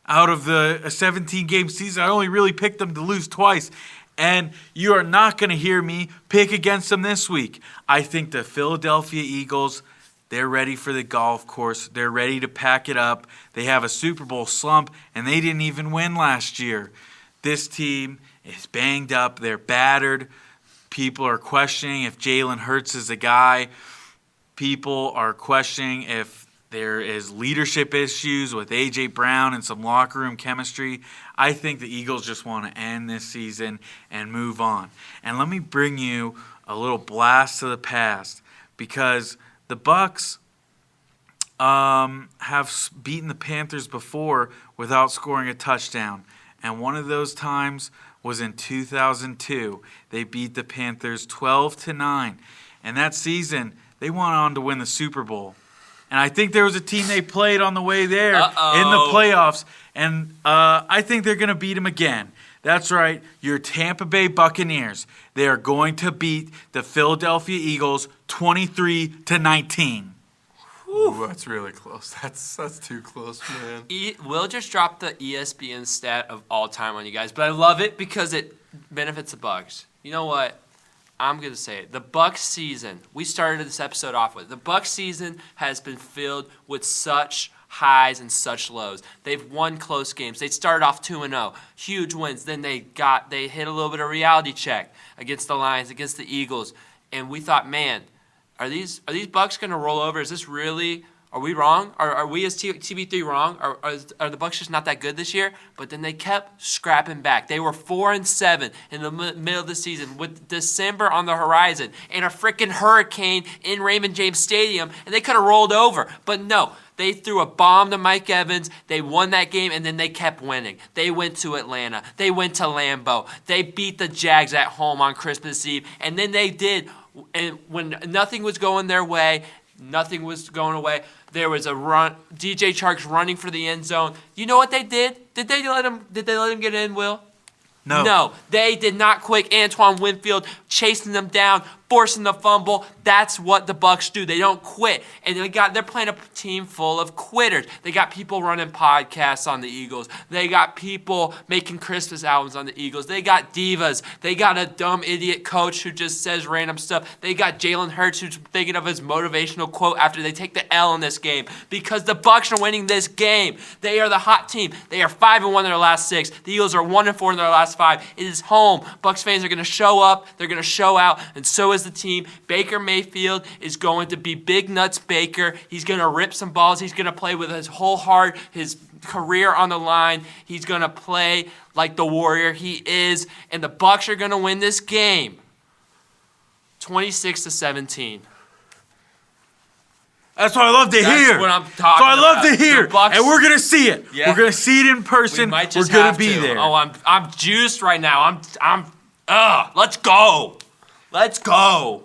Out of the 17-game season, I only really picked them to lose twice. And you are not going to hear me pick against them this week. I think the Philadelphia Eagles They're ready for the golf course. They're ready to pack it up. They have a Super Bowl slump, and they didn't even win last year. This team is banged up. They're battered. People are questioning if Jalen Hurts is a guy. People are questioning if there is leadership issues with A.J. Brown and some locker room chemistry. I think the Eagles just want to end this season and move on. And let me bring you a little blast to the past, because the Bucs have beaten the Panthers before without scoring a touchdown. And one of those times was in 2002. They beat the Panthers 12-9. And that season, they went on to win the Super Bowl. And I think there was a team they played on the way there in the playoffs. And I think they're going to beat them again. That's right, your Tampa Bay Buccaneers. They are going to beat the Philadelphia Eagles 23-19. Ooh, that's really close. That's too close, man. We'll just drop the ESPN stat of all time on you guys, but I love it because it benefits the Bucs. You know what? I'm going to say it. The Bucs season, we started this episode off with, the Bucs season has been filled with such highs and such lows. They've won close games. They started off 2-0, huge wins. Then they hit a little bit of reality check against the Lions, against the Eagles, and we thought, man, are these Bucs going to roll over? Is this really? Are we wrong? Are we as TB3 wrong? Are the Bucs just not that good this year? But then they kept scrapping back. They were 4-7 in the middle of the season with December on the horizon and a freaking hurricane in Raymond James Stadium, and they could have rolled over. But no, they threw a bomb to Mike Evans. They won that game, and then they kept winning. They went to Atlanta. They went to Lambeau. They beat the Jags at home on Christmas Eve, and then they did. And when nothing was going their way, nothing was going away, there was a run. DJ Chark's running for the end zone. You know what they did? Did they let him get in, Will? No, they did not quit. Antoine Winfield chasing them down, forcing the fumble. That's what the Bucs do. They don't quit. And they're playing a team full of quitters. They got people running podcasts on the Eagles. They got people making Christmas albums on the Eagles. They got divas. They got a dumb idiot coach who just says random stuff. They got Jalen Hurts who's thinking of his motivational quote after they take the L in this game. Because the Bucs are winning this game. They are the hot team. They are 5-1 in their last 6. The Eagles are 1-4 in their last 5. It is home. Bucs fans are going to show up. They're going to show out, and so is the team. Baker Mayfield is going to be Big Nuts Baker. He's going to rip some balls. He's going to play with his whole heart, his career on the line. He's going to play like the warrior he is, and the Bucs are going to win this game 26-17. That's what I love to hear. That's what I'm talking about. So I love to hear. Bucs, and we're going to see it. Yeah. We're going to see it in person. We're going to be there. Oh, I'm juiced right now. Let's go. Let's go.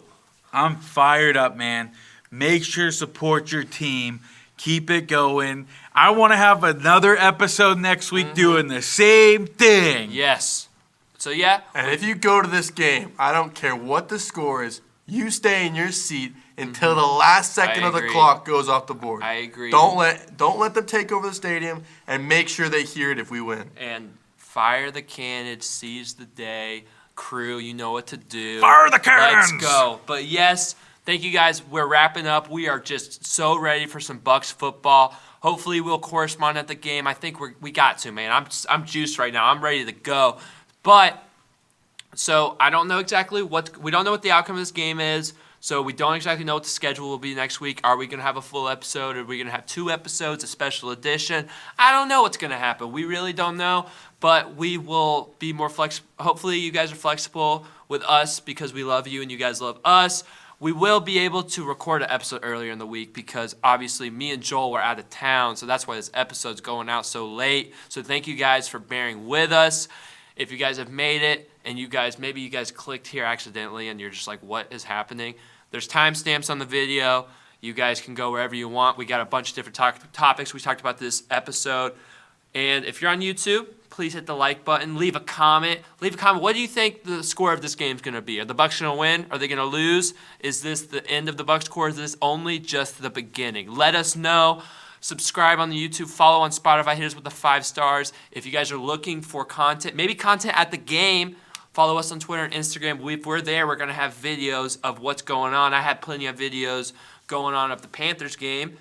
I'm fired up, man. Make sure to support your team. Keep it going. I want to have another episode next week doing the same thing. Yes. So, yeah. And if you go to this game, I don't care what the score is, you stay in your seat until the last second of the clock goes off the board. I agree. Don't let them take over the stadium, and make sure they hear it if we win. And fire the cannons, seize the day. Crew, you know what to do. Fire the cannons! Let's go. But yes, thank you guys. We're wrapping up. We are just so ready for some Bucs football. Hopefully we'll correspond at the game. I think we got to, man. I'm juiced right now. I'm ready to go. But so I don't know exactly we don't know what the outcome of this game is. So we don't exactly know what the schedule will be next week. Are we going to have a full episode? Are we going to have 2 episodes, a special edition? I don't know what's going to happen. We really don't know, but we will be more flexible. Hopefully you guys are flexible with us because we love you and you guys love us. We will be able to record an episode earlier in the week because obviously me and Joel were out of town, so that's why this episode's going out so late. So thank you guys for bearing with us. If you guys have made it and maybe you guys clicked here accidentally and you're just like, what is happening? There's timestamps on the video. You guys can go wherever you want. We got a bunch of different topics we talked about this episode. And if you're on YouTube, please hit the like button. Leave a comment. What do you think the score of this game is going to be? Are the Bucs going to win? Are they going to lose? Is this the end of the Bucs score? Is this only just the beginning? Let us know. Subscribe on the YouTube. Follow on Spotify. Hit us with the 5 stars. If you guys are looking for content, maybe content at the game, follow us on Twitter and Instagram. If we're there, we're going to have videos of what's going on. I had plenty of videos going on of the Panthers game.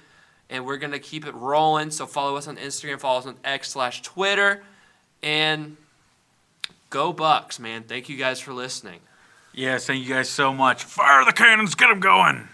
And we're going to keep it rolling. So follow us on Instagram, follow us on X/Twitter. And go Bucs, man. Thank you guys for listening. Yes, thank you guys so much. Fire the cannons, get them going.